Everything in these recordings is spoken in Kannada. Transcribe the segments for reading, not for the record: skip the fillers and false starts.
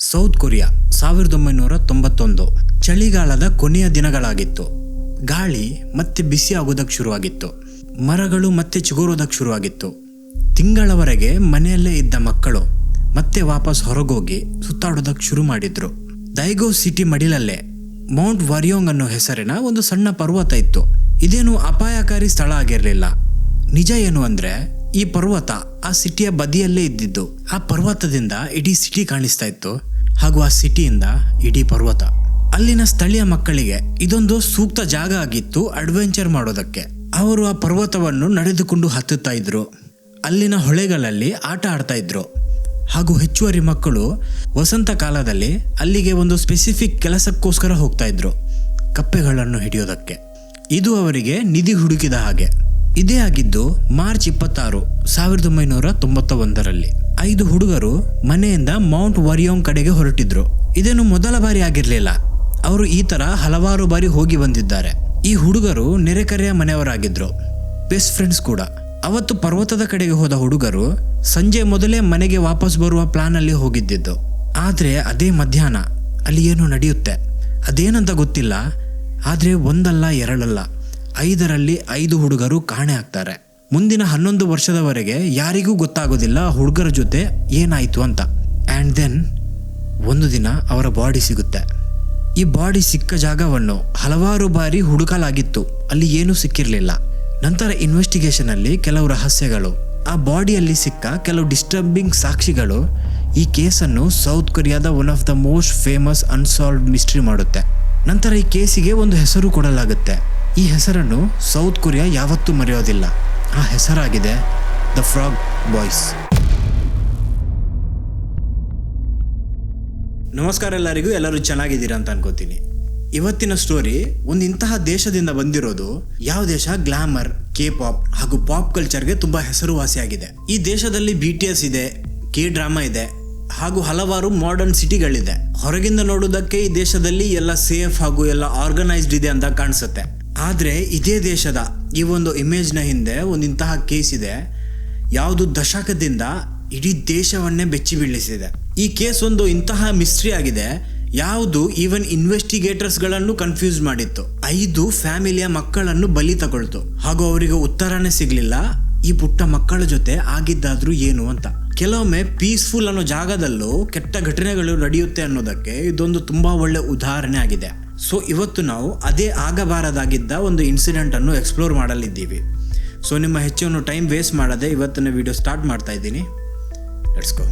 ಸೌತ್ ಕೊರಿಯಾ 1991 ಚಳಿಗಾಲದ ಕೊನೆಯ ದಿನಗಳಾಗಿತ್ತು. ಗಾಳಿ ಮತ್ತೆ ಬಿಸಿ ಆಗೋದಕ್ಕೆ ಶುರುವಾಗಿತ್ತು. ಮರಗಳು ಮತ್ತೆ ಚಿಗುರೋದಕ್ಕೆ ಶುರುವಾಗಿತ್ತು. ತಿಂಗಳವರೆಗೆ ಮನೆಯಲ್ಲೇ ಇದ್ದ ಮಕ್ಕಳು ಮತ್ತೆ ವಾಪಸ್ ಹೊರಗೋಗಿ ಸುತ್ತಾಡೋದಕ್ಕೆ ಶುರು ಮಾಡಿದ್ರು. ದೈಗೋ ಸಿಟಿ ಮಡಿಲಲ್ಲೇ ಮೌಂಟ್ ವರಿಯೋಂಗ್ ಅನ್ನೋ ಹೆಸರಿನ ಒಂದು ಸಣ್ಣ ಪರ್ವತ ಇತ್ತು. ಇದೇನು ಅಪಾಯಕಾರಿ ಸ್ಥಳ ಆಗಿರಲಿಲ್ಲ. ನಿಜ ಏನು ಅಂದ್ರೆ ಈ ಪರ್ವತ ಆ ಸಿಟಿಯ ಬದಿಯಲ್ಲೇ ಇದ್ದಿದ್ದು. ಆ ಪರ್ವತದಿಂದ ಇಡೀ ಸಿಟಿ ಕಾಣಿಸ್ತಾ ಇತ್ತು, ಹಾಗೂ ಆ ಸಿಟಿಯಿಂದ ಇಡೀ ಪರ್ವತ. ಅಲ್ಲಿನ ಸ್ಥಳೀಯ ಮಕ್ಕಳಿಗೆ ಇದೊಂದು ಸೂಕ್ತ ಜಾಗ ಆಗಿತ್ತು ಅಡ್ವೆಂಚರ್ ಮಾಡೋದಕ್ಕೆ. ಅವರು ಆ ಪರ್ವತವನ್ನು ನಡೆದುಕೊಂಡು ಹತ್ತುತ್ತಾ ಇದ್ರು. ಅಲ್ಲಿನ ಹೊಳೆಗಳಲ್ಲಿ ಆಟ ಆಡ್ತಾ ಇದ್ರು. ಹಾಗೂ ಹೆಚ್ಚುವರಿ ಮಕ್ಕಳು ವಸಂತ ಕಾಲದಲ್ಲಿ ಅಲ್ಲಿಗೆ ಒಂದು ಸ್ಪೆಸಿಫಿಕ್ ಕೆಲಸಕ್ಕೋಸ್ಕರ ಹೋಗ್ತಾ ಇದ್ರು, ಕಪ್ಪೆಗಳನ್ನು ಹಿಡಿಯೋದಕ್ಕೆ. ಇದು ಅವರಿಗೆ ನಿಧಿ ಹುಡುಕಿದ ಹಾಗೆ. ಇದೇ ಆಗಿದ್ದು ಮಾರ್ಚ್ 26, 1991ರಲ್ಲಿ 5 ಹುಡುಗರು ಮನೆಯಿಂದ ಮೌಂಟ್ ವರಿಯೋಂಗ್ ಕಡೆಗೆ ಹೊರಟಿದ್ರು. ಇದೇನು ಮೊದಲ ಬಾರಿ ಆಗಿರಲಿಲ್ಲ. ಅವರು ಈ ತರ ಹಲವಾರು ಬಾರಿ ಹೋಗಿ ಬಂದಿದ್ದಾರೆ. ಈ ಹುಡುಗರು ನೆರೆಕರೆಯ ಮನೆಯವರಾಗಿದ್ರು, ಬೆಸ್ಟ್ ಫ್ರೆಂಡ್ಸ್ ಕೂಡ. ಅವತ್ತು ಪರ್ವತದ ಕಡೆಗೆ ಹೋದ ಹುಡುಗರು ಸಂಜೆ ಮೊದಲೇ ಮನೆಗೆ ವಾಪಸ್ ಬರುವ ಪ್ಲಾನ್ ಅಲ್ಲಿ ಹೋಗಿದ್ದಿದ್ದು. ಆದ್ರೆ ಅದೇ ಮಧ್ಯಾಹ್ನ ಅಲ್ಲಿ ಏನೋ ನಡೆಯುತ್ತೆ. ಅದೇನಂತ ಗೊತ್ತಿಲ್ಲ. ಆದ್ರೆ ಒಂದಲ್ಲ ಎರಡಲ್ಲ 5ರಲ್ಲಿ 5 ಹುಡುಗರು ಕಾಣೆ ಆಗ್ತಾರೆ. ಮುಂದಿನ 11 ವರ್ಷದವರೆಗೆ ಯಾರಿಗೂ ಗೊತ್ತಾಗೋದಿಲ್ಲ ಹುಡುಗರ ಜೊತೆ ಏನಾಯ್ತು ಅಂತ. ಆ್ಯಂಡ್ ದೆನ್ ಒಂದು ದಿನ ಅವರ ಬಾಡಿ ಸಿಗುತ್ತೆ. ಈ ಬಾಡಿ ಸಿಕ್ಕ ಜಾಗವನ್ನು ಹಲವಾರು ಬಾರಿ ಹುಡುಕಲಾಗಿತ್ತು, ಅಲ್ಲಿ ಏನೂ ಸಿಕ್ಕಿರಲಿಲ್ಲ. ನಂತರ ಇನ್ವೆಸ್ಟಿಗೇಷನ್ ಅಲ್ಲಿ ಕೆಲವು ರಹಸ್ಯಗಳು, ಆ ಬಾಡಿಯಲ್ಲಿ ಸಿಕ್ಕ ಕೆಲವು ಡಿಸ್ಟರ್ಬಿಂಗ್ ಸಾಕ್ಷಿಗಳು ಈ ಕೇಸನ್ನು ಸೌತ್ ಕೊರಿಯಾದ one of the most famous unsolved mystery ಮಾಡುತ್ತೆ. ನಂತರ ಈ ಕೇಸಿಗೆ ಒಂದು ಹೆಸರು ಕೊಡಲಾಗುತ್ತೆ. ಈ ಹೆಸರನ್ನು ಸೌತ್ ಕೊರಿಯಾ ಯಾವತ್ತೂ ಮರೆಯೋದಿಲ್ಲ. ಆ ಹೆಸರಾಗಿದೆ ದ ಫ್ರಾಗ್ ಬಾಯ್ಸ್. ನಮಸ್ಕಾರ ಎಲ್ಲರಿಗೂ, ಎಲ್ಲರೂ ಚೆನ್ನಾಗಿದ್ದೀರಾ ಅಂತ ಅನ್ಕೋತೀನಿ. ಇವತ್ತಿನ ಸ್ಟೋರಿ ಒಂದು ಇಂತಹ ದೇಶದಿಂದ ಬಂದಿರೋದು. ಯಾವ ದೇಶ? ಗ್ಲಾಮರ್, ಕೆ ಪಾಪ್ ಹಾಗೂ ಪಾಪ್ ಕಲ್ಚರ್ಗೆ ತುಂಬಾ ಹೆಸರುವಾಸಿಯಾಗಿದೆ. ಈ ದೇಶದಲ್ಲಿ BTS ಇದೆ, ಕೆ ಡ್ರಾಮಾ ಇದೆ, ಹಾಗೂ ಹಲವಾರು ಮಾಡರ್ನ್ ಸಿಟಿಗಳಿದೆ. ಹೊರಗಿಂದ ನೋಡೋದಕ್ಕೆ ಈ ದೇಶದಲ್ಲಿ ಎಲ್ಲ ಸೇಫ್ ಹಾಗೂ ಎಲ್ಲ ಆರ್ಗನೈಸ್ಡ್ ಇದೆ ಅಂತ ಕಾಣಿಸುತ್ತೆ. ಆದ್ರೆ ಇದೇ ದೇಶದ ಈ ಒಂದು ಇಮೇಜ್ ನ ಹಿಂದೆ ಒಂದಿಂತಹ ಕೇಸ್ ಇದೆ, ಯಾವುದು ದಶಕದಿಂದ ಇಡೀ ದೇಶವನ್ನೇ ಬೆಚ್ಚಿ ಬೀಳಿಸಿದೆ. ಈ ಕೇಸ್ ಒಂದು ಇಂತಹ ಮಿಸ್ಟ್ರಿ ಆಗಿದೆ, ಯಾವುದು ಈವನ್ ಇನ್ವೆಸ್ಟಿಗೇಟರ್ಸ್ ಗಳನ್ನು ಕನ್ಫ್ಯೂಸ್ ಮಾಡಿತ್ತು. 5 ಫ್ಯಾಮಿಲಿಯ ಮಕ್ಕಳನ್ನು ಬಲಿ ತಗೊಳ್ತು, ಹಾಗೂ ಅವರಿಗೆ ಉತ್ತರನೇ ಸಿಗ್ಲಿಲ್ಲ ಈ ಪುಟ್ಟ ಮಕ್ಕಳ ಜೊತೆ ಆಗಿದ್ದಾದ್ರೂ ಏನು ಅಂತ. ಕೆಲವೊಮ್ಮೆ ಪೀಸ್ಫುಲ್ ಅನ್ನೋ ಜಾಗದಲ್ಲೂ ಕೆಟ್ಟ ಘಟನೆಗಳು ನಡೆಯುತ್ತೆ ಅನ್ನೋದಕ್ಕೆ ಇದೊಂದು ತುಂಬಾ ಒಳ್ಳೆ ಉದಾಹರಣೆ ಆಗಿದೆ. ಸೊ ಇವತ್ತು ನಾವು ಅದೇ ಆಗಬಾರದಾಗಿದ್ದ ಒಂದು ಇನ್ಸಿಡೆಂಟ್ ಅನ್ನು ಎಕ್ಸ್ಪ್ಲೋರ್ ಮಾಡಲಿದ್ದೀವಿ. ಸೊ ನಿಮ್ಮ ಹೆಚ್ಚು ಟೈಮ್ ವೇಸ್ಟ್ ಮಾಡದೆ ಇವತ್ತಿನ ವಿಡಿಯೋ ಸ್ಟಾರ್ಟ್ ಮಾಡ್ತಾ ಇದ್ದೀನಿ. Let's go.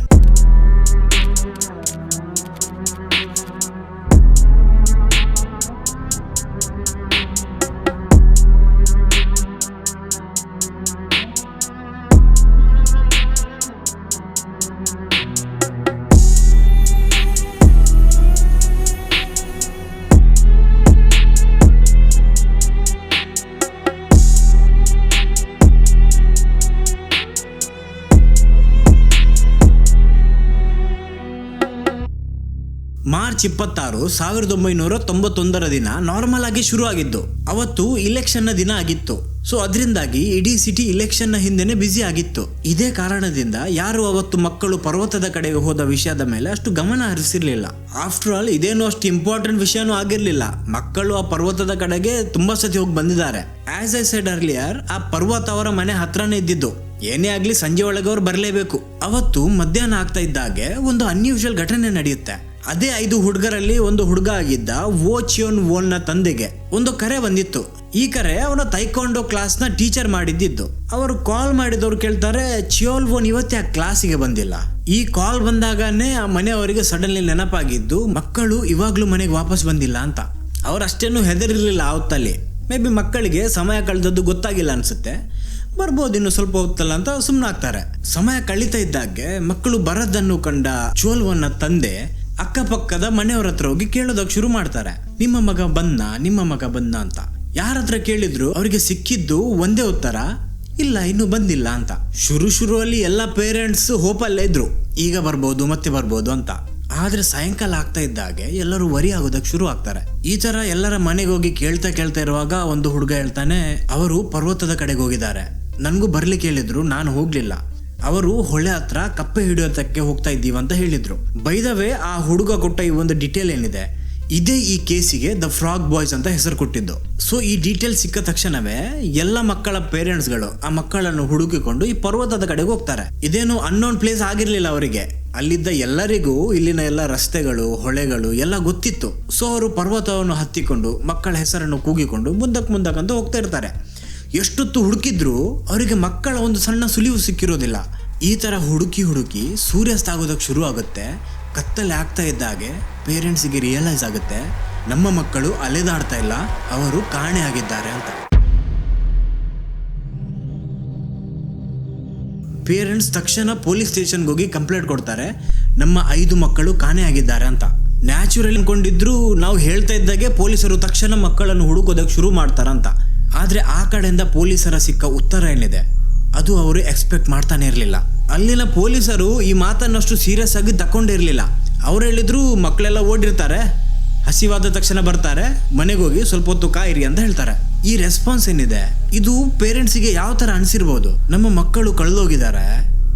ಮಾರ್ಚ್ 26, 1991 ದಿನ ನಾರ್ಮಲ್ ಆಗಿ ಶುರು ಆಗಿದ್ದು. ಅವತ್ತು ಇಲೆಕ್ಷನ್ ನ ದಿನ ಆಗಿತ್ತು. ಸೊ ಅದರಿಂದಾಗಿ ಇಡೀ ಸಿಟಿ ಇಲೆಕ್ಷನ್ ನ ಹಿಂದೆನೆ ಬಿಸಿ ಆಗಿತ್ತು. ಇದೇ ಕಾರಣದಿಂದ ಯಾರು ಅವತ್ತು ಮಕ್ಕಳು ಪರ್ವತದ ಕಡೆಗೆ ಹೋದ ವಿಷಯದ ಮೇಲೆ ಅಷ್ಟು ಗಮನ ಹರಿಸಿರ್ಲಿಲ್ಲ. ಆಫ್ಟರ್ ಆಲ್ ಇದೇನು ಅಷ್ಟು ಇಂಪಾರ್ಟೆಂಟ್ ವಿಷಯನೂ ಆಗಿರ್ಲಿಲ್ಲ. ಮಕ್ಕಳು ಆ ಪರ್ವತದ ಕಡೆಗೆ ತುಂಬಾ ಸತಿ ಹೋಗಿ ಬಂದಿದ್ದಾರೆ. ಆಸ್ ಐ ಸೆಡ್ ಅರ್ಲಿಯರ್, ಆ ಪರ್ವತ ಅವರ ಮನೆ ಹತ್ರನೇ ಇದ್ದಿದ್ದು. ಏನೇ ಆಗ್ಲಿ ಸಂಜೆ ಒಳಗೆ ಅವ್ರು ಬರಲೇಬೇಕು. ಅವತ್ತು ಮಧ್ಯಾಹ್ನ ಆಗ್ತಾ ಇದ್ದಾಗೆ ಒಂದು ಅನ್ಯೂಶುವಲ್ ಘಟನೆ ನಡೆಯುತ್ತೆ. ಅದೇ 5 ಹುಡುಗರಲ್ಲಿ ಒಂದು ಹುಡುಗ ಆಗಿದ್ದ ವೋ ಚಿಯೋನ್ ವೋನ್ ನ ತಂದೆಗೆ ಒಂದು ಕರೆ ಬಂದಿತ್ತು. ಈ ಕರೆ ಅವನ ತೈಕೊಂಡೋ ಕ್ಲಾಸ್ ನ ಟೀಚರ್ ಮಾಡಿದ್ದಿದ್ದು. ಅವರು ಕಾಲ್ ಮಾಡಿದವ್ರು ಕೇಳ್ತಾರೆ, ಚಿಯೋಲ್ ವೋನ್ ಇವತ್ತು ಯಾಕೆ ಕ್ಲಾಸಿಗೆ ಬಂದಿಲ್ಲ? ಈ ಕಾಲ್ ಬಂದಾಗನೇ ಆ ಮನೆಯವರಿಗೆ ಸಡನ್ಲಿ ನೆನಪಾಗಿದ್ದು ಮಕ್ಕಳು ಇವಾಗ್ಲೂ ಮನೆಗೆ ವಾಪಸ್ ಬಂದಿಲ್ಲ ಅಂತ. ಅವ್ರು ಅಷ್ಟೇನು ಹೆದರಿರ್ಲಿಲ್ಲ ಅವತ್ತಲ್ಲಿ. ಮೇ ಬಿ ಮಕ್ಕಳಿಗೆ ಸಮಯ ಕಳೆದದ್ದು ಗೊತ್ತಾಗಿಲ್ಲ ಅನ್ಸುತ್ತೆ, ಬರ್ಬೋದು ಇನ್ನು ಸ್ವಲ್ಪ ಹೊತ್ತಲ್ಲ ಅಂತ ಸುಮ್ಮನಾಗ್ತಾರೆ. ಸಮಯ ಕಳೀತಾ ಇದ್ದಾಗೆ ಮಕ್ಕಳು ಬರದನ್ನು ಕಂಡ ಚಿಯೋಲ್ ನ ತಂದೆ ಅಕ್ಕಪಕ್ಕದ ಮನೆಯವ್ರ ಹತ್ರ ಹೋಗಿ ಕೇಳೋದಕ್ಕೆ ಶುರು ಮಾಡ್ತಾರೆ, ನಿಮ್ಮ ಮಗ ಬಂದ ಅಂತ. ಯಾರ ಹತ್ರ ಕೇಳಿದ್ರು ಅವರಿಗೆ ಸಿಕ್ಕಿದ್ದು ಒಂದೇ ಉತ್ತರ, ಇಲ್ಲ ಇನ್ನೂ ಬಂದಿಲ್ಲ ಅಂತ. ಶುರುವಲ್ಲಿ ಎಲ್ಲ ಪೇರೆಂಟ್ಸ್ ಹೋಪಲ್ಲೇ ಇದ್ರು, ಈಗ ಬರ್ಬೋದು ಮತ್ತೆ ಬರ್ಬೋದು ಅಂತ. ಆದ್ರೆ ಸಾಯಂಕಾಲ ಆಗ್ತಾ ಇದ್ದಾಗೆ ಎಲ್ಲರೂ ವರಿ ಆಗೋದಕ್ಕೆ ಶುರು ಆಗ್ತಾರೆ. ಈ ತರ ಎಲ್ಲರ ಮನೆಗೆ ಹೋಗಿ ಕೇಳ್ತಾ ಇರುವಾಗ ಒಂದು ಹುಡುಗ ಹೇಳ್ತಾನೆ, ಅವರು ಪರ್ವತದ ಕಡೆಗೆ ಹೋಗಿದ್ದಾರೆ, ನನ್ಗೂ ಬರ್ಲಿಕ್ಕೆ ಹೇಳಿದ್ರು, ನಾನು ಹೋಗ್ಲಿಲ್ಲ. ಅವರು ಹೊಳೆ ಹತ್ರ ಕಪ್ಪೆ ಹಿಡಿಯೋದಕ್ಕೆ ಹೋಗ್ತಾ ಇದ್ದೀವಿ ಅಂತ ಹೇಳಿದ್ರು. ಬೈ ದ ವೇ, ಆ ಹುಡುಗ ಕೊಟ್ಟ ಈ ಒಂದು ಡೀಟೇಲ್ ಏನಿದೆ, ಇದೇ ಈ ಕೇಸಿಗೆ ದ ಫ್ರಾಗ್ ಬಾಯ್ಸ್ ಅಂತ ಹೆಸರು ಕೊಟ್ಟಿದ್ದು. ಸೊ ಈ ಡೀಟೇಲ್ ಸಿಕ್ಕ ತಕ್ಷಣವೇ ಎಲ್ಲ ಮಕ್ಕಳ ಪೇರೆಂಟ್ಸ್ಗಳು ಆ ಮಕ್ಕಳನ್ನು ಹುಡುಕಿಕೊಂಡು ಈ ಪರ್ವತದ ಕಡೆಗೆ ಹೋಗ್ತಾರೆ. ಇದೇನು ಅನ್ನೋನ್ ಪ್ಲೇಸ್ ಆಗಿರ್ಲಿಲ್ಲ ಅವರಿಗೆ. ಅಲ್ಲಿದ್ದ ಎಲ್ಲರಿಗೂ ಇಲ್ಲಿನ ಎಲ್ಲ ರಸ್ತೆಗಳು, ಹೊಳೆಗಳು ಎಲ್ಲ ಗೊತ್ತಿತ್ತು. ಸೊ ಅವರು ಪರ್ವತವನ್ನು ಹತ್ತಿಕೊಂಡು ಮಕ್ಕಳ ಹೆಸರನ್ನು ಕೂಗಿಕೊಂಡು ಮುಂದಕ್ಕಂತ ಹೋಗ್ತಾ ಇರ್ತಾರೆ. ಎಷ್ಟೊತ್ತು ಹುಡುಕಿದ್ರು ಅವರಿಗೆ ಮಕ್ಕಳ ಒಂದು ಸಣ್ಣ ಸುಳಿವು ಸಿಕ್ಕಿರೋದಿಲ್ಲ. ಈ ತರ ಹುಡುಕಿ ಸೂರ್ಯಾಸ್ತ ಆಗೋದಕ್ಕೆ ಶುರು ಆಗುತ್ತೆ. ಕತ್ತಲೆ ಆಗ್ತಾ ಇದ್ದಾಗೆ ಪೇರೆಂಟ್ಸಿಗೆ ರಿಯಲೈಸ್ ಆಗುತ್ತೆ, ನಮ್ಮ ಮಕ್ಕಳು ಅಲೆದಾಡ್ತಾ ಇಲ್ಲ, ಅವರು ಕಾಣೆ ಆಗಿದ್ದಾರೆ ಅಂತ. ಪೇರೆಂಟ್ಸ್ ತಕ್ಷಣ ಪೊಲೀಸ್ ಸ್ಟೇಷನ್ಗೆ ಹೋಗಿ ಕಂಪ್ಲೇಂಟ್ ಕೊಡ್ತಾರೆ, ನಮ್ಮ 5 ಮಕ್ಕಳು ಕಾಣೆ ಆಗಿದ್ದಾರೆ ಅಂತ. ನ್ಯಾಚುರಲ್ ಅನ್ಕೊಂಡಿದ್ರು, ನಾವು ಹೇಳ್ತಾ ಇದ್ದಾಗೆ ಪೊಲೀಸರು ತಕ್ಷಣ ಮಕ್ಕಳನ್ನು ಹುಡುಕೋದಕ್ಕೆ ಶುರು ಮಾಡ್ತಾರಂತ. ಆದರೆ ಆ ಕಡೆಯಿಂದ ಪೊಲೀಸರ ಸಿಕ್ಕ ಉತ್ತರ ಏನಿದೆ ಅದು ಅವರು ಎಕ್ಸ್ಪೆಕ್ಟ್ ಮಾಡ್ತಾನೆ ಇರಲಿಲ್ಲ. ಅಲ್ಲಿನ ಪೊಲೀಸರು ಈ ಮಾತನ್ನಷ್ಟು ಸೀರಿಯಸ್ ಆಗಿ ತಗೊಂಡಿರಲಿಲ್ಲ. ಅವ್ರು ಹೇಳಿದ್ರು, ಮಕ್ಕಳೆಲ್ಲ ಓಡಿರ್ತಾರೆ, ಹಸಿವಾದ ತಕ್ಷಣ ಬರ್ತಾರೆ, ಮನೆಗೆ ಹೋಗಿ ಸ್ವಲ್ಪ ಹೊತ್ತು ಕಾಯಿರಿ ಅಂತ ಹೇಳ್ತಾರೆ. ಈ ರೆಸ್ಪಾನ್ಸ್ ಏನಿದೆ ಇದು ಪೇರೆಂಟ್ಸಿಗೆ ಯಾವ ಥರ ಅನಿಸಿರ್ಬೋದು. ನಮ್ಮ ಮಕ್ಕಳು ಕಳೆದೋಗಿದ್ದಾರೆ,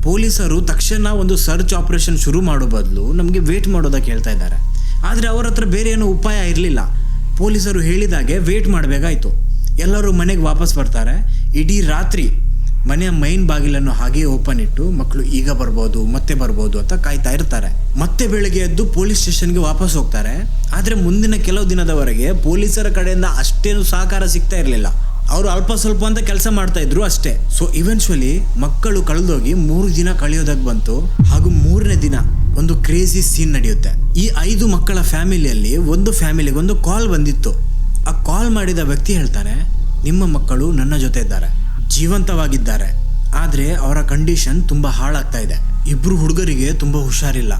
ಪೊಲೀಸರು ತಕ್ಷಣ ಒಂದು ಸರ್ಚ್ ಆಪರೇಷನ್ ಶುರು ಮಾಡೋ ಬದಲು ನಮಗೆ ವೇಟ್ ಮಾಡೋದಕ್ಕೆ ಹೇಳ್ತಾ ಇದ್ದಾರೆ. ಆದರೆ ಅವ್ರ ಹತ್ರ ಬೇರೆ ಏನೋ ಉಪಾಯ ಇರಲಿಲ್ಲ. ಪೊಲೀಸರು ಹೇಳಿದಾಗೆ ವೇಟ್ ಮಾಡಬೇಕಾಯ್ತು. ಎಲ್ಲರೂ ಮನೆಗೆ ವಾಪಸ್ ಬರ್ತಾರೆ. ಇಡೀ ರಾತ್ರಿ ಮನೆಯ ಮೈನ್ ಬಾಗಿಲನ್ನು ಹಾಗೆ ಓಪನ್ ಇಟ್ಟು ಮಕ್ಕಳು ಈಗ ಬರ್ಬೋದು ಅಂತ ಕಾಯ್ತಾ ಇರ್ತಾರೆ. ಮತ್ತೆ ಬೆಳಗ್ಗೆ ಎದ್ದು ಪೊಲೀಸ್ ಸ್ಟೇಷನ್ಗೆ ವಾಪಸ್ ಹೋಗ್ತಾರೆ. ಆದರೆ ಮುಂದಿನ ಕೆಲವು ದಿನದವರೆಗೆ ಪೊಲೀಸರ ಕಡೆಯಿಂದ ಅಷ್ಟೇನು ಸಹಕಾರ ಸಿಗ್ತಾ ಇರಲಿಲ್ಲ. ಅವರು ಅಲ್ಪ ಸ್ವಲ್ಪ ಅಂತ ಕೆಲಸ ಮಾಡ್ತಾ ಇದ್ರು ಅಷ್ಟೇ. ಸೊ ಇವೆನ್ಚುವಲಿ ಮಕ್ಕಳು ಕಳೆದೋಗಿ 3 ದಿನ ಕಳೆಯೋದಕ್ಕೆ ಬಂತು. ಹಾಗೂ 3ನೇ ದಿನ ಒಂದು ಕ್ರೇಜಿ ಸೀನ್ ನಡೆಯುತ್ತೆ. ಈ 5 ಮಕ್ಕಳ ಫ್ಯಾಮಿಲಿಯಲ್ಲಿ ಒಂದು ಫ್ಯಾಮಿಲಿಗೆ ಒಂದು ಕಾಲ್ ಬಂದಿತ್ತು. ಆ ಕಾಲ್ ಮಾಡಿದ ವ್ಯಕ್ತಿ ಹೇಳ್ತಾನೆ, ನಿಮ್ಮ ಮಕ್ಕಳು ನನ್ನ ಜೊತೆ ಇದ್ದಾರೆ, ಜೀವಂತವಾಗಿದ್ದಾರೆ, ಆದರೆ ಅವರ ಕಂಡೀಷನ್ ತುಂಬ ಹಾಳಾಗ್ತಾ ಇದೆ. 2 ಹುಡುಗರಿಗೆ ತುಂಬ ಹುಷಾರಿಲ್ಲ.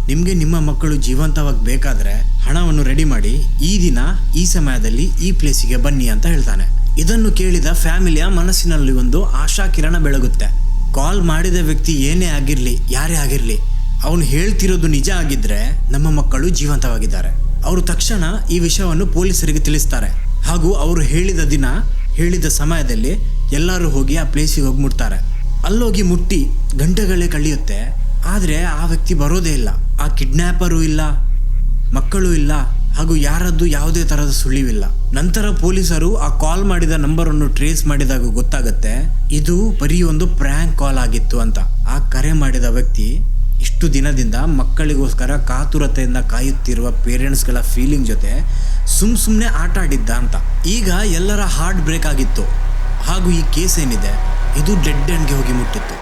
ನಿಮಗೆ ನಿಮ್ಮ ಮಕ್ಕಳು ಜೀವಂತವಾಗಿ ಬೇಕಾದರೆ ಹಣವನ್ನು ರೆಡಿ ಮಾಡಿ, ಈ ದಿನ ಈ ಸಮಯದಲ್ಲಿ ಈ ಪ್ಲೇಸಿಗೆ ಬನ್ನಿ ಅಂತ ಹೇಳ್ತಾನೆ. ಇದನ್ನು ಕೇಳಿದ ಫ್ಯಾಮಿಲಿಯ ಮನಸ್ಸಿನಲ್ಲಿ ಒಂದು ಆಶಾಕಿರಣ ಬೆಳಗುತ್ತೆ. ಕಾಲ್ ಮಾಡಿದ ವ್ಯಕ್ತಿ ಏನೇ ಆಗಿರಲಿ, ಯಾರೇ ಆಗಿರಲಿ, ಅವನು ಹೇಳ್ತಿರೋದು ನಿಜ ಆಗಿದ್ರೆ ನಮ್ಮ ಮಕ್ಕಳು ಜೀವಂತವಾಗಿದ್ದಾರೆ. ಅವರು ತಕ್ಷಣ ಈ ವಿಷಯವನ್ನು ಪೊಲೀಸರಿಗೆ ತಿಳಿಸ್ತಾರೆ. ಹಾಗೂ ಅವರು ಹೇಳಿದ ದಿನ, ಹೇಳಿದ ಸಮಯದಲ್ಲಿ ಎಲ್ಲರೂ ಹೋಗಿ ಆ ಪ್ಲೇಸಿಗೆ ಹೋಗಿ ಮುಟ್ತಾರೆ. ಅಲ್ಲೋಗಿ ಮುಟ್ಟಿ ಗಂಟೆಗಳೇ ಕಳೆಯುತ್ತೆ, ಆದರೆ ಆ ವ್ಯಕ್ತಿ ಬರೋದೇ ಇಲ್ಲ. ಆ ಕಿಡ್ನ್ಯಾಪರು ಇಲ್ಲ, ಮಕ್ಕಳು ಇಲ್ಲ, ಹಾಗೂ ಯಾರದ್ದು ಯಾವುದೇ ಥರದ ಸುಳಿವಿಲ್ಲ. ನಂತರ ಪೊಲೀಸರು ಆ ಕಾಲ್ ಮಾಡಿದ ನಂಬರನ್ನು ಟ್ರೇಸ್ ಮಾಡಿದಾಗ ಗೊತ್ತಾಗುತ್ತೆ, ಇದು ಬರೀ ಒಂದು ಪ್ರ್ಯಾಂಕ್ ಕಾಲ್ ಆಗಿತ್ತು ಅಂತ. ಆ ಕರೆ ಮಾಡಿದ ವ್ಯಕ್ತಿ ಇಷ್ಟು ದಿನದಿಂದ ಮಕ್ಕಳಿಗೋಸ್ಕರ ಕಾತುರತೆಯಿಂದ ಕಾಯುತ್ತಿರುವ ಪೇರೆಂಟ್ಸ್ಗಳ ಫೀಲಿಂಗ್ ಜೊತೆ ಸುಮ್ಮನೆ ಆಟ ಆಡಿದ್ದ ಅಂತ. ಈಗ ಎಲ್ಲರ ಹಾರ್ಟ್ ಬ್ರೇಕ್ ಆಗಿತ್ತು. ಹಾಗೂ ಈ ಕೇಸ್ ಏನಿದೆ ಇದು ಡೆಡ್ ಎಂಡ್ಗೆ ಹೋಗಿ ಮುಟ್ಟಿತ್ತು.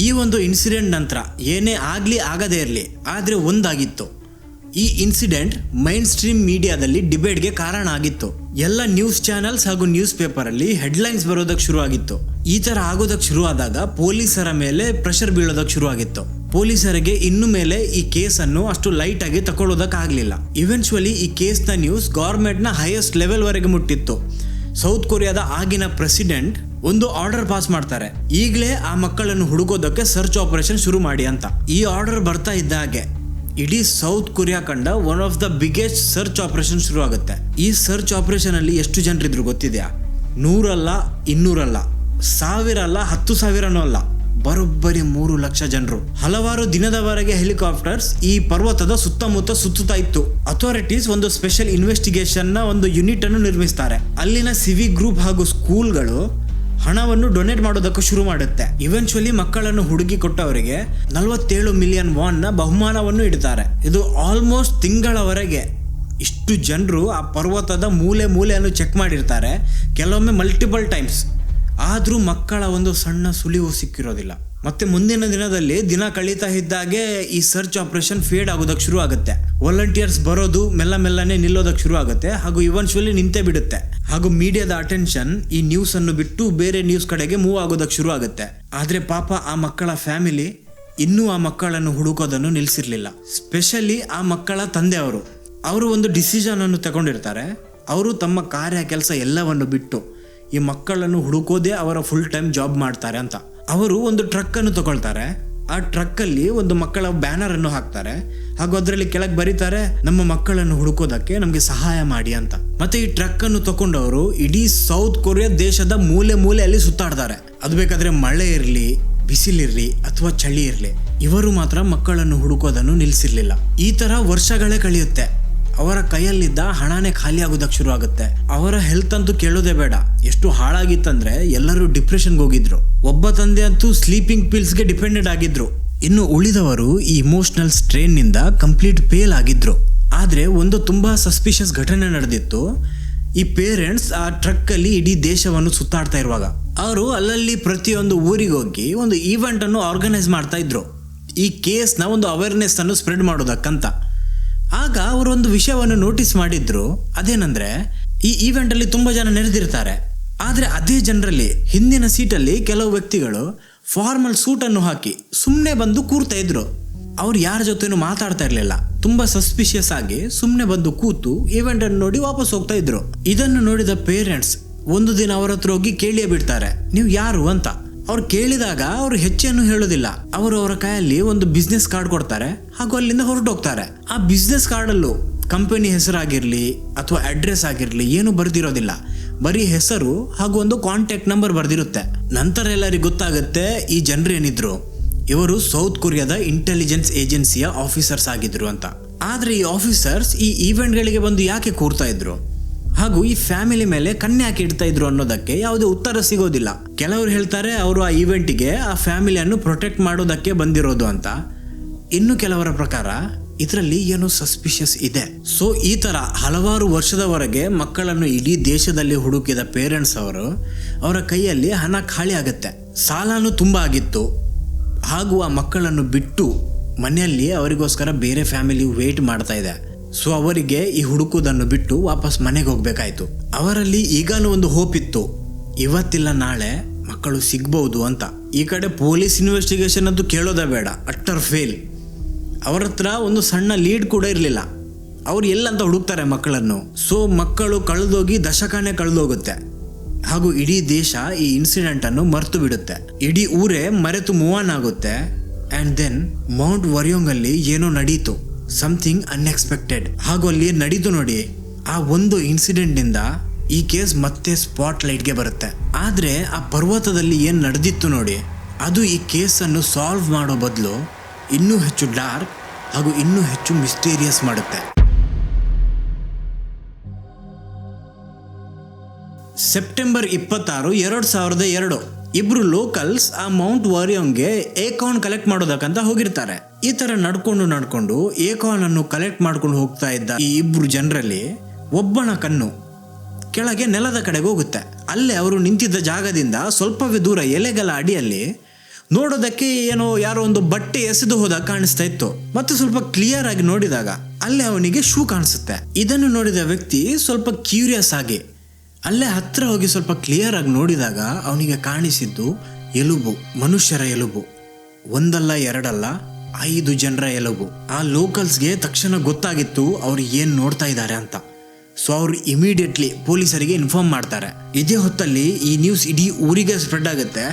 ಈ ಒಂದು ಇನ್ಸಿಡೆಂಟ್ ನಂತರ ಏನೇ ಆಗದೇ ಇರಲಿ, ಆದರೆ ಒಂದಾಗಿತ್ತು. ಈ ಇನ್ಸಿಡೆಂಟ್ ಮೈನ್ ಸ್ಟ್ರೀಮ್ ಮೀಡಿಯಾದಲ್ಲಿ ಡಿಬೇಟ್ಗೆ ಕಾರಣ ಆಗಿತ್ತು. ಎಲ್ಲ ನ್ಯೂಸ್ ಚಾನೆಲ್ಸ್ ಹಾಗೂ ನ್ಯೂಸ್ ಪೇಪರಲ್ಲಿ ಹೆಡ್ಲೈನ್ಸ್ ಬರೋದಕ್ಕೆ ಶುರು ಆಗಿತ್ತು. ಈ ಥರ ಆಗೋದಕ್ಕೆ ಶುರು ಆದಾಗ ಪೊಲೀಸರ ಮೇಲೆ ಪ್ರೆಷರ್ ಬೀಳೋದಕ್ಕೆ ಶುರು ಆಗಿತ್ತು. ಪೊಲೀಸರಿಗೆ ಇನ್ನು ಮೇಲೆ ಈ ಕೇಸನ್ನು ಅಷ್ಟು ಲೈಟ್ ಆಗಿ ತಗೊಳ್ಳೋದಕ್ಕಾಗಲಿಲ್ಲ. ಇವೆನ್ಚುವಲಿ ಈ ಕೇಸ್ನ ನ್ಯೂಸ್ ಗೌರ್ಮೆಂಟ್ನ ಹೈಯೆಸ್ಟ್ ಲೆವೆಲ್ ವರೆಗೆ ಮುಟ್ಟಿತ್ತು. ಸೌತ್ ಕೊರಿಯಾದ ಆಗಿನ ಪ್ರೆಸಿಡೆಂಟ್ ಒಂದು ಆರ್ಡರ್ ಪಾಸ್ ಮಾಡ್ತಾರೆ, ಈಗಲೇ ಆ ಮಕ್ಕಳನ್ನು ಹುಡುಕೋದಕ್ಕೆ ಸರ್ಚ್ ಆಪರೇಷನ್ ಶುರು ಮಾಡಿ ಅಂತ. ಈ ಆರ್ಡರ್ ಬರ್ತಾ ಇದ್ದ ಹಾಗೆ ಇಡೀ ಸೌತ್ ಕೊರಿಯಾ ಕಂಡ one of the biggest search operation ಶುರು ಆಗುತ್ತೆ. ಈ ಸರ್ಚ್ ಆಪರೇಷನ್ ಅಲ್ಲಿ ಎಷ್ಟು ಜನರಿದ್ರು ಗೊತ್ತಿದೆಯಾ? 100 ಅಲ್ಲ, 200 ಅಲ್ಲ, 1000 ಅಲ್ಲ, 10,000 ಅಲ್ಲ, ಬರೋಬ್ಬರಿ 3 ಲಕ್ಷ ಜನರು. ಹಲವಾರು ದಿನದವರೆಗೆ ಹೆಲಿಕಾಪ್ಟರ್ಸ್ ಈ ಪರ್ವತದ ಸುತ್ತಮುತ್ತ ಸುತ್ತುತ್ತಾ ಇತ್ತು. ಅಥಾರಿಟೀಸ್ ಒಂದು ಸ್ಪೆಷಲ್ ಇನ್ವೆಸ್ಟಿಗೇಷನ್ ನ ಒಂದು ಯೂನಿಟ್ ಅನ್ನು ನಿರ್ಮಿಸ್ತಾರೆ. ಅಲ್ಲಿನ ಸಿವಿಕ್ ಗ್ರೂಪ್ ಹಾಗೂ ಸ್ಕೂಲ್ಗಳು ಹಣವನ್ನು ಡೊನೇಟ್ ಮಾಡೋದಕ್ಕೂ ಶುರು ಮಾಡುತ್ತೆ. ಇವೆನ್ಚುವಲಿ ಮಕ್ಕಳನ್ನು ಹುಡುಗಿ ಕೊಟ್ಟವರಿಗೆ 47 ಮಿಲಿಯನ್ ವಾನ್ ನ ಬಹುಮಾನವನ್ನು ಇಡ್ತಾರೆ. ಇದು ಆಲ್ಮೋಸ್ಟ್ ತಿಂಗಳವರೆಗೆ ಇಷ್ಟು ಜನರು ಆ ಪರ್ವತದ ಮೂಲೆಯನ್ನು ಚೆಕ್ ಮಾಡಿರ್ತಾರೆ, ಕೆಲವೊಮ್ಮೆ ಮಲ್ಟಿಪಲ್ ಟೈಮ್ಸ್. ಆದರೂ ಮಕ್ಕಳ ಒಂದು ಸಣ್ಣ ಸುಳಿವು ಸಿಕ್ಕಿರೋದಿಲ್ಲ. ಮತ್ತೆ ಮುಂದಿನ ದಿನದಲ್ಲಿ ದಿನ ಕಳೀತಾ ಇದ್ದಾಗೆ ಈ ಸರ್ಚ್ ಆಪರೇಷನ್ ಫೇಡ್ ಆಗೋದಕ್ಕೆ ಶುರು ಆಗುತ್ತೆ. ವಾಲಂಟಿಯರ್ಸ್ ಬರೋದು ಮೆಲ್ಲನೆ ನಿಲ್ಲೋದಕ್ಕೆ ಶುರು ಆಗುತ್ತೆ ಹಾಗೂ ಇವೆನ್ಚುವಲಿ ನಿಂತೇ ಬಿಡುತ್ತೆ. ಹಾಗೂ ಮೀಡಿಯಾದ ಅಟೆನ್ಷನ್ ಈ ನ್ಯೂಸ್ ಅನ್ನು ಬಿಟ್ಟು ಬೇರೆ ನ್ಯೂಸ್ ಕಡೆಗೆ ಮೂವ್ ಆಗೋದಕ್ಕೆ ಶುರು ಆಗುತ್ತೆ. ಆದ್ರೆ ಪಾಪ ಆ ಮಕ್ಕಳ ಫ್ಯಾಮಿಲಿ ಇನ್ನೂ ಆ ಮಕ್ಕಳನ್ನು ಹುಡುಕೋದನ್ನು ನಿಲ್ಲಿಸಿರ್ಲಿಲ್ಲ. ಸ್ಪೆಷಲಿ ಆ ಮಕ್ಕಳ ತಂದೆಯವರು ಒಂದು ಡಿಸಿಷನ್ ಅನ್ನು ತಗೊಂಡಿರ್ತಾರೆ. ಅವರು ತಮ್ಮ ಕಾರ್ಯ ಕೆಲಸ ಎಲ್ಲವನ್ನು ಬಿಟ್ಟು ಈ ಮಕ್ಕಳನ್ನು ಹುಡುಕೋದೇ ಅವರ ಫುಲ್ ಟೈಮ್ ಜಾಬ್ ಮಾಡ್ತಾರೆ ಅಂತ. ಅವರು ಒಂದು ಟ್ರಕ್ ಅನ್ನು ತಗೊಳ್ತಾರೆ. ಆ ಟ್ರಕ್ಕಲ್ಲಿ ಒಂದು ಮಕ್ಕಳ ಬ್ಯಾನರ್ ಅನ್ನು ಹಾಕ್ತಾರೆ. ಹಾಗೂ ಅದರಲ್ಲಿ ಕೆಳಗೆ ಬರೀತಾರೆ, ನಮ್ಮ ಮಕ್ಕಳನ್ನು ಹುಡುಕೋದಕ್ಕೆ ನಮಗೆ ಸಹಾಯ ಮಾಡಿ ಅಂತ. ಮತ್ತೆ ಈ ಟ್ರಕ್ ಅನ್ನು ತಗೊಂಡವರು ಇಡೀ ಸೌತ್ ಕೊರಿಯಾ ದೇಶದ ಮೂಲೆ ಮೂಲೆಯಲ್ಲಿ ಸುತ್ತಾಡ್ತಾರೆ. ಅದು ಬೇಕಾದ್ರೆ ಮಳೆ ಇರಲಿ, ಬಿಸಿಲಿರ್ಲಿ ಅಥವಾ ಚಳಿ ಇರಲಿ, ಇವರು ಮಾತ್ರ ಮಕ್ಕಳನ್ನು ಹುಡುಕೋದನ್ನು ನಿಲ್ಲಿಸಿರ್ಲಿಲ್ಲ. ಈ ತರ ವರ್ಷಗಳೇ ಕಳೆಯುತ್ತೆ. ಅವರ ಕೈಯಲ್ಲಿದ್ದ ಹಣನೇ ಖಾಲಿ ಆಗೋದಕ್ಕೆ ಶುರು ಆಗುತ್ತೆ. ಅವರ ಹೆಲ್ತ್ ಅಂತೂ ಕೇಳೋದೇ ಬೇಡ, ಎಷ್ಟು ಹಾಳಾಗಿತ್ತಂದ್ರೆ ಎಲ್ಲರೂ ಡಿಪ್ರೆಷನ್ಗೆ ಹೋಗಿದ್ರು. ಒಬ್ಬ ತಂದೆ ಅಂತೂ ಸ್ಲೀಪಿಂಗ್ ಪಿಲ್ಸ್ಗೆ ಡಿಪೆಂಡೆಡ್ ಆಗಿದ್ರು. ಇನ್ನು ಉಳಿದವರು ಈ ಇಮೋಷನಲ್ ಸ್ಟ್ರೇನ್ ನಿಂದ ಕಂಪ್ಲೀಟ್ ಫೇಲ್ ಆಗಿದ್ರು. ಆದ್ರೆ ಒಂದು ತುಂಬಾ ಸಸ್ಪಿಷಿಯಸ್ ಘಟನೆ ನಡೆದಿತ್ತು. ಈ ಪೇರೆಂಟ್ಸ್ ಆ ಟ್ರಕ್ ಅಲ್ಲಿ ಇಡೀ ದೇಶವನ್ನು ಸುತ್ತಾಡ್ತಾ ಇರುವಾಗ ಅವರು ಅಲ್ಲಲ್ಲಿ ಪ್ರತಿಯೊಂದು ಊರಿಗೆ ಹೋಗಿ ಒಂದು ಈವೆಂಟ್ ಅನ್ನು ಆರ್ಗನೈಸ್ ಮಾಡ್ತಾ ಇದ್ರು, ಈ ಕೇಸ್ನ ಒಂದು ಅವೇರ್ನೆಸ್ ಅನ್ನು ಸ್ಪ್ರೆಡ್ ಮಾಡೋದಕ್ಕಂತ. ಆಗ ಅವರು ಒಂದು ವಿಷಯವನ್ನು ನೋಟಿಸ್ ಮಾಡಿದ್ರು. ಅದೇನಂದ್ರೆ, ಈ ಈವೆಂಟ್ ಅಲ್ಲಿ ತುಂಬಾ ಜನ ನೆರೆದಿರ್ತಾರೆ, ಆದ್ರೆ ಅದೇ ಜನರಲ್ಲಿ ಹಿಂದಿನ ಸೀಟಲ್ಲಿ ಕೆಲವು ವ್ಯಕ್ತಿಗಳು ಫಾರ್ಮಲ್ ಸೂಟ್ ಅನ್ನು ಹಾಕಿ ಸುಮ್ಮನೆ ಬಂದು ಕೂರ್ತಾ ಇದ್ರು. ಅವ್ರು ಯಾರ ಜೊತೆನೂ ಮಾತಾಡ್ತಾ ಇರ್ಲಿಲ್ಲ. ತುಂಬಾ ಸಸ್ಪಿಷಿಯಸ್ ಆಗಿ ಸುಮ್ಮನೆ ಬಂದು ಕೂತು ಈವೆಂಟ್ ಅನ್ನು ನೋಡಿ ವಾಪಸ್ ಹೋಗ್ತಾ ಇದ್ರು. ಇದನ್ನು ನೋಡಿದ ಪೇರೆಂಟ್ಸ್ ಒಂದು ದಿನ ಅವರ ಹತ್ರ ಹೋಗಿ ಕೇಳಿಯೇ ಬಿಡ್ತಾರೆ, ನೀವು ಯಾರು ಅಂತ. ಅವ್ರು ಕೇಳಿದಾಗ ಅವ್ರು ಹೆಚ್ಚೇನು ಹೇಳೋದಿಲ್ಲ. ಅವರು ಅವರ ಕೈಯಲ್ಲಿ ಒಂದು ಬಿಸ್ನೆಸ್ ಕಾರ್ಡ್ ಕೊಡ್ತಾರೆ ಹಾಗೂ ಅಲ್ಲಿಂದ ಹೊರಟೋಗ್ತಾರೆ. ಆ ಬಿಸ್ನೆಸ್ ಕಾರ್ಡ್ ಅಲ್ಲೂ ಕಂಪನಿ ಹೆಸರಾಗಿರ್ಲಿ ಅಥವಾ ಅಡ್ರೆಸ್ ಆಗಿರ್ಲಿ ಏನು ಬರ್ದಿರೋದಿಲ್ಲ, ಬರೀ ಹೆಸರು ಹಾಗೂ ಒಂದು ಕಾಂಟ್ಯಾಕ್ಟ್ ನಂಬರ್ ಬರ್ದಿರುತ್ತೆ. ನಂತರ ಎಲ್ಲರಿಗೂ ಗೊತ್ತಾಗುತ್ತೆ ಈ ಜನರು ಏನಿದ್ರು ಇವರು ಸೌತ್ ಕೊರಿಯಾದ ಇಂಟೆಲಿಜೆನ್ಸ್ ಏಜೆನ್ಸಿಯ ಆಫೀಸರ್ಸ್ ಆಗಿದ್ರು ಅಂತ. ಆದ್ರೆ ಈ ಆಫೀಸರ್ಸ್ ಈ ಈವೆಂಟ್ಗಳಿಗೆ ಬಂದು ಯಾಕೆ ಕೂರ್ತಾ ಇದ್ರು ಹಾಗೂ ಈ ಫ್ಯಾಮಿಲಿ ಮೇಲೆ ಕಣ್ಣು ಯಾಕೆ ಇಡ್ತಾ ಇದ್ರು ಅನ್ನೋದಕ್ಕೆ ಯಾವುದೇ ಉತ್ತರ ಸಿಗೋದಿಲ್ಲ. ಕೆಲವರು ಹೇಳ್ತಾರೆ ಅವರು ಆ ಈವೆಂಟಿಗೆ ಆ ಫ್ಯಾಮಿಲಿಯನ್ನು ಪ್ರೊಟೆಕ್ಟ್ ಮಾಡೋದಕ್ಕೆ ಬಂದಿರೋದು ಅಂತ. ಇನ್ನು ಕೆಲವರ ಪ್ರಕಾರ ಇದರಲ್ಲಿ ಏನೋ ಸಸ್ಪಿಷಿಯಸ್ ಇದೆ. ಸೊ ಈ ತರ ಹಲವಾರು ವರ್ಷದವರೆಗೆ ಮಕ್ಕಳನ್ನು ಇಡೀ ದೇಶದಲ್ಲಿ ಹುಡುಕಿದ ಪೇರೆಂಟ್ಸ್ ಅವರ ಕೈಯಲ್ಲಿ ಹಣ ಖಾಲಿ ಆಗುತ್ತೆ. ಸಾಲನೂ ತುಂಬಾ ಆಗಿತ್ತು ಹಾಗೂ ಆ ಮಕ್ಕಳನ್ನು ಬಿಟ್ಟು ಮನೆಯಲ್ಲಿ ಅವರಿಗೋಸ್ಕರ ಬೇರೆ ಫ್ಯಾಮಿಲಿ ವೇಟ್ ಮಾಡ್ತಾ ಇದೆ. ಸೊ ಅವರಿಗೆ ಈ ಹುಡುಕುವುದನ್ನು ಬಿಟ್ಟು ವಾಪಸ್ ಮನೆಗೆ ಹೋಗ್ಬೇಕಾಯ್ತು. ಅವರಲ್ಲಿ ಈಗಲೂ ಒಂದು ಹೋಪ್ ಇತ್ತು, ಇವತ್ತಿಲ್ಲ ನಾಳೆ ಮಕ್ಕಳು ಸಿಗ್ಬಹುದು ಅಂತ. ಈ ಕಡೆ ಪೊಲೀಸ್ ಇನ್ವೆಸ್ಟಿಗೇಷನ್ ಅಂತೂ ಕೇಳೋದೇ ಬೇಡ, ಅಟ್ಟರ್ ಫೇಲ್. ಅವರ ಹತ್ರ ಒಂದು ಸಣ್ಣ ಲೀಡ್ ಕೂಡ ಇರಲಿಲ್ಲ. ಅವ್ರು ಎಲ್ಲಂತ ಹುಡುಕ್ತಾರೆ ಮಕ್ಕಳನ್ನು. ಸೊ ಮಕ್ಕಳು ಕಳೆದೋಗಿ ದಶಕನೇ ಕಳೆದೋಗುತ್ತೆ ಹಾಗೂ ಇಡೀ ದೇಶ ಈ ಇನ್ಸಿಡೆಂಟ್ ಅನ್ನು ಮರೆತು ಬಿಡುತ್ತೆ. ಇಡೀ ಊರೇ ಮರೆತು ಮೂವ್ ಆನ್ ಆಗುತ್ತೆ. ಅಂಡ್ ದೆನ್ ಮೌಂಟ್ ವರಿಯೋಂಗ್ ಅಲ್ಲಿ ಏನೋ ನಡೀತು, ಸಮಥಿಂಗ್ ಅನ್ಎಕ್ಸ್ಪೆಕ್ಟೆಡ್. ಹಾಗೂ ಅಲ್ಲಿ ನಡೀತು ನೋಡಿ, ಆ ಒಂದು ಇನ್ಸಿಡೆಂಟ್ ನಿಂದ ಈ ಕೇಸ್ ಮತ್ತೆ ಸ್ಪಾಟ್ ಲೈಟ್ಗೆ ಬರುತ್ತೆ. ಆದ್ರೆ ಆ ಪರ್ವತದಲ್ಲಿ ಏನ್ ನಡೆದಿತ್ತು ನೋಡಿ, ಅದು ಈ ಕೇಸನ್ನು ಸಾಲ್ವ್ ಮಾಡೋ ಬದಲು ಇನ್ನೂ ಹೆಚ್ಚು ಡಾರ್ಕ್ ಹಾಗೂ ಇನ್ನೂ ಹೆಚ್ಚು ಮಿಸ್ಟೀರಿಯಸ್ ಮಾಡುತ್ತೆ. ಸೆಪ್ಟೆಂಬರ್ 26, 2002 ಇಬ್ರು ಲೋಕಲ್ಸ್ ಆ ಮೌಂಟ್ ವಾರಿಯೋಂಗ್ಗೆ ಏಕಾನ್ ಕಲೆಕ್ಟ್ ಮಾಡೋದಕ್ಕಂತ ಹೋಗಿರ್ತಾರೆ. ಈ ತರ ನಡ್ಕೊಂಡು ಏಕಾನ್ ಅನ್ನು ಕಲೆಕ್ಟ್ ಮಾಡ್ಕೊಂಡು ಹೋಗ್ತಾ ಇದ್ದ ಈ ಇಬ್ರು ಜನರಲ್ಲಿ ಒಬ್ಬನ ಕಣ್ಣು ಕೆಳಗೆ ನೆಲದ ಕಡೆಗೆ ಹೋಗುತ್ತೆ. ಅಲ್ಲೇ ಅವರು ನಿಂತಿದ್ದ ಜಾಗದಿಂದ ಸ್ವಲ್ಪವೇ ದೂರ ಎಲೆಗಳ ಅಡಿಯಲ್ಲಿ ನೋಡೋದಕ್ಕೆ ಯಾರೋ ಒಂದು ಬಟ್ಟೆ ಎಸೆದು ಹೋದಾಗ ಕಾಣಿಸ್ತಾ ಇತ್ತು. ಮತ್ತೆ ಸ್ವಲ್ಪ ಕ್ಲಿಯರ್ ಆಗಿ ನೋಡಿದಾಗ ಅಲ್ಲೇ ಅವನಿಗೆ ಶೂ ಕಾಣಿಸುತ್ತೆ. ಇದನ್ನು ನೋಡಿದ ವ್ಯಕ್ತಿ ಸ್ವಲ್ಪ ಕ್ಯೂರಿಯಸ್ ಆಗಿ ಅಲ್ಲೇ ಹತ್ರ ಹೋಗಿ ಸ್ವಲ್ಪ ಕ್ಲಿಯರ್ ಆಗಿ ನೋಡಿದಾಗ ಅವನಿಗೆ ಕಾಣಿಸಿದ್ದು ಎಲುಬು, ಮನುಷ್ಯರ ಎಲುಬು. ಒಂದಲ್ಲ ಎರಡಲ್ಲ 5 ಜನರ ಎಲುಬು. ಆ ಲೋಕಲ್ಸ್ಗೆ ತಕ್ಷಣ ಗೊತ್ತಾಗಿತ್ತು ಅವ್ರು ಏನ್ ನೋಡ್ತಾ ಇದ್ದಾರೆ ಅಂತ. ಸೊ ಅವ್ರು ಇಮಿಡಿಯೇಟ್ಲಿ ಪೊಲೀಸರಿಗೆ ಇನ್ಫಾರ್ಮ್ ಮಾಡ್ತಾರೆ. ಇದೇ ಹೊತ್ತಲ್ಲಿ ಈ ನ್ಯೂಸ್ ಇಡೀ ಊರಿಗೆ ಸ್ಪ್ರೆಡ್ ಆಗುತ್ತೆ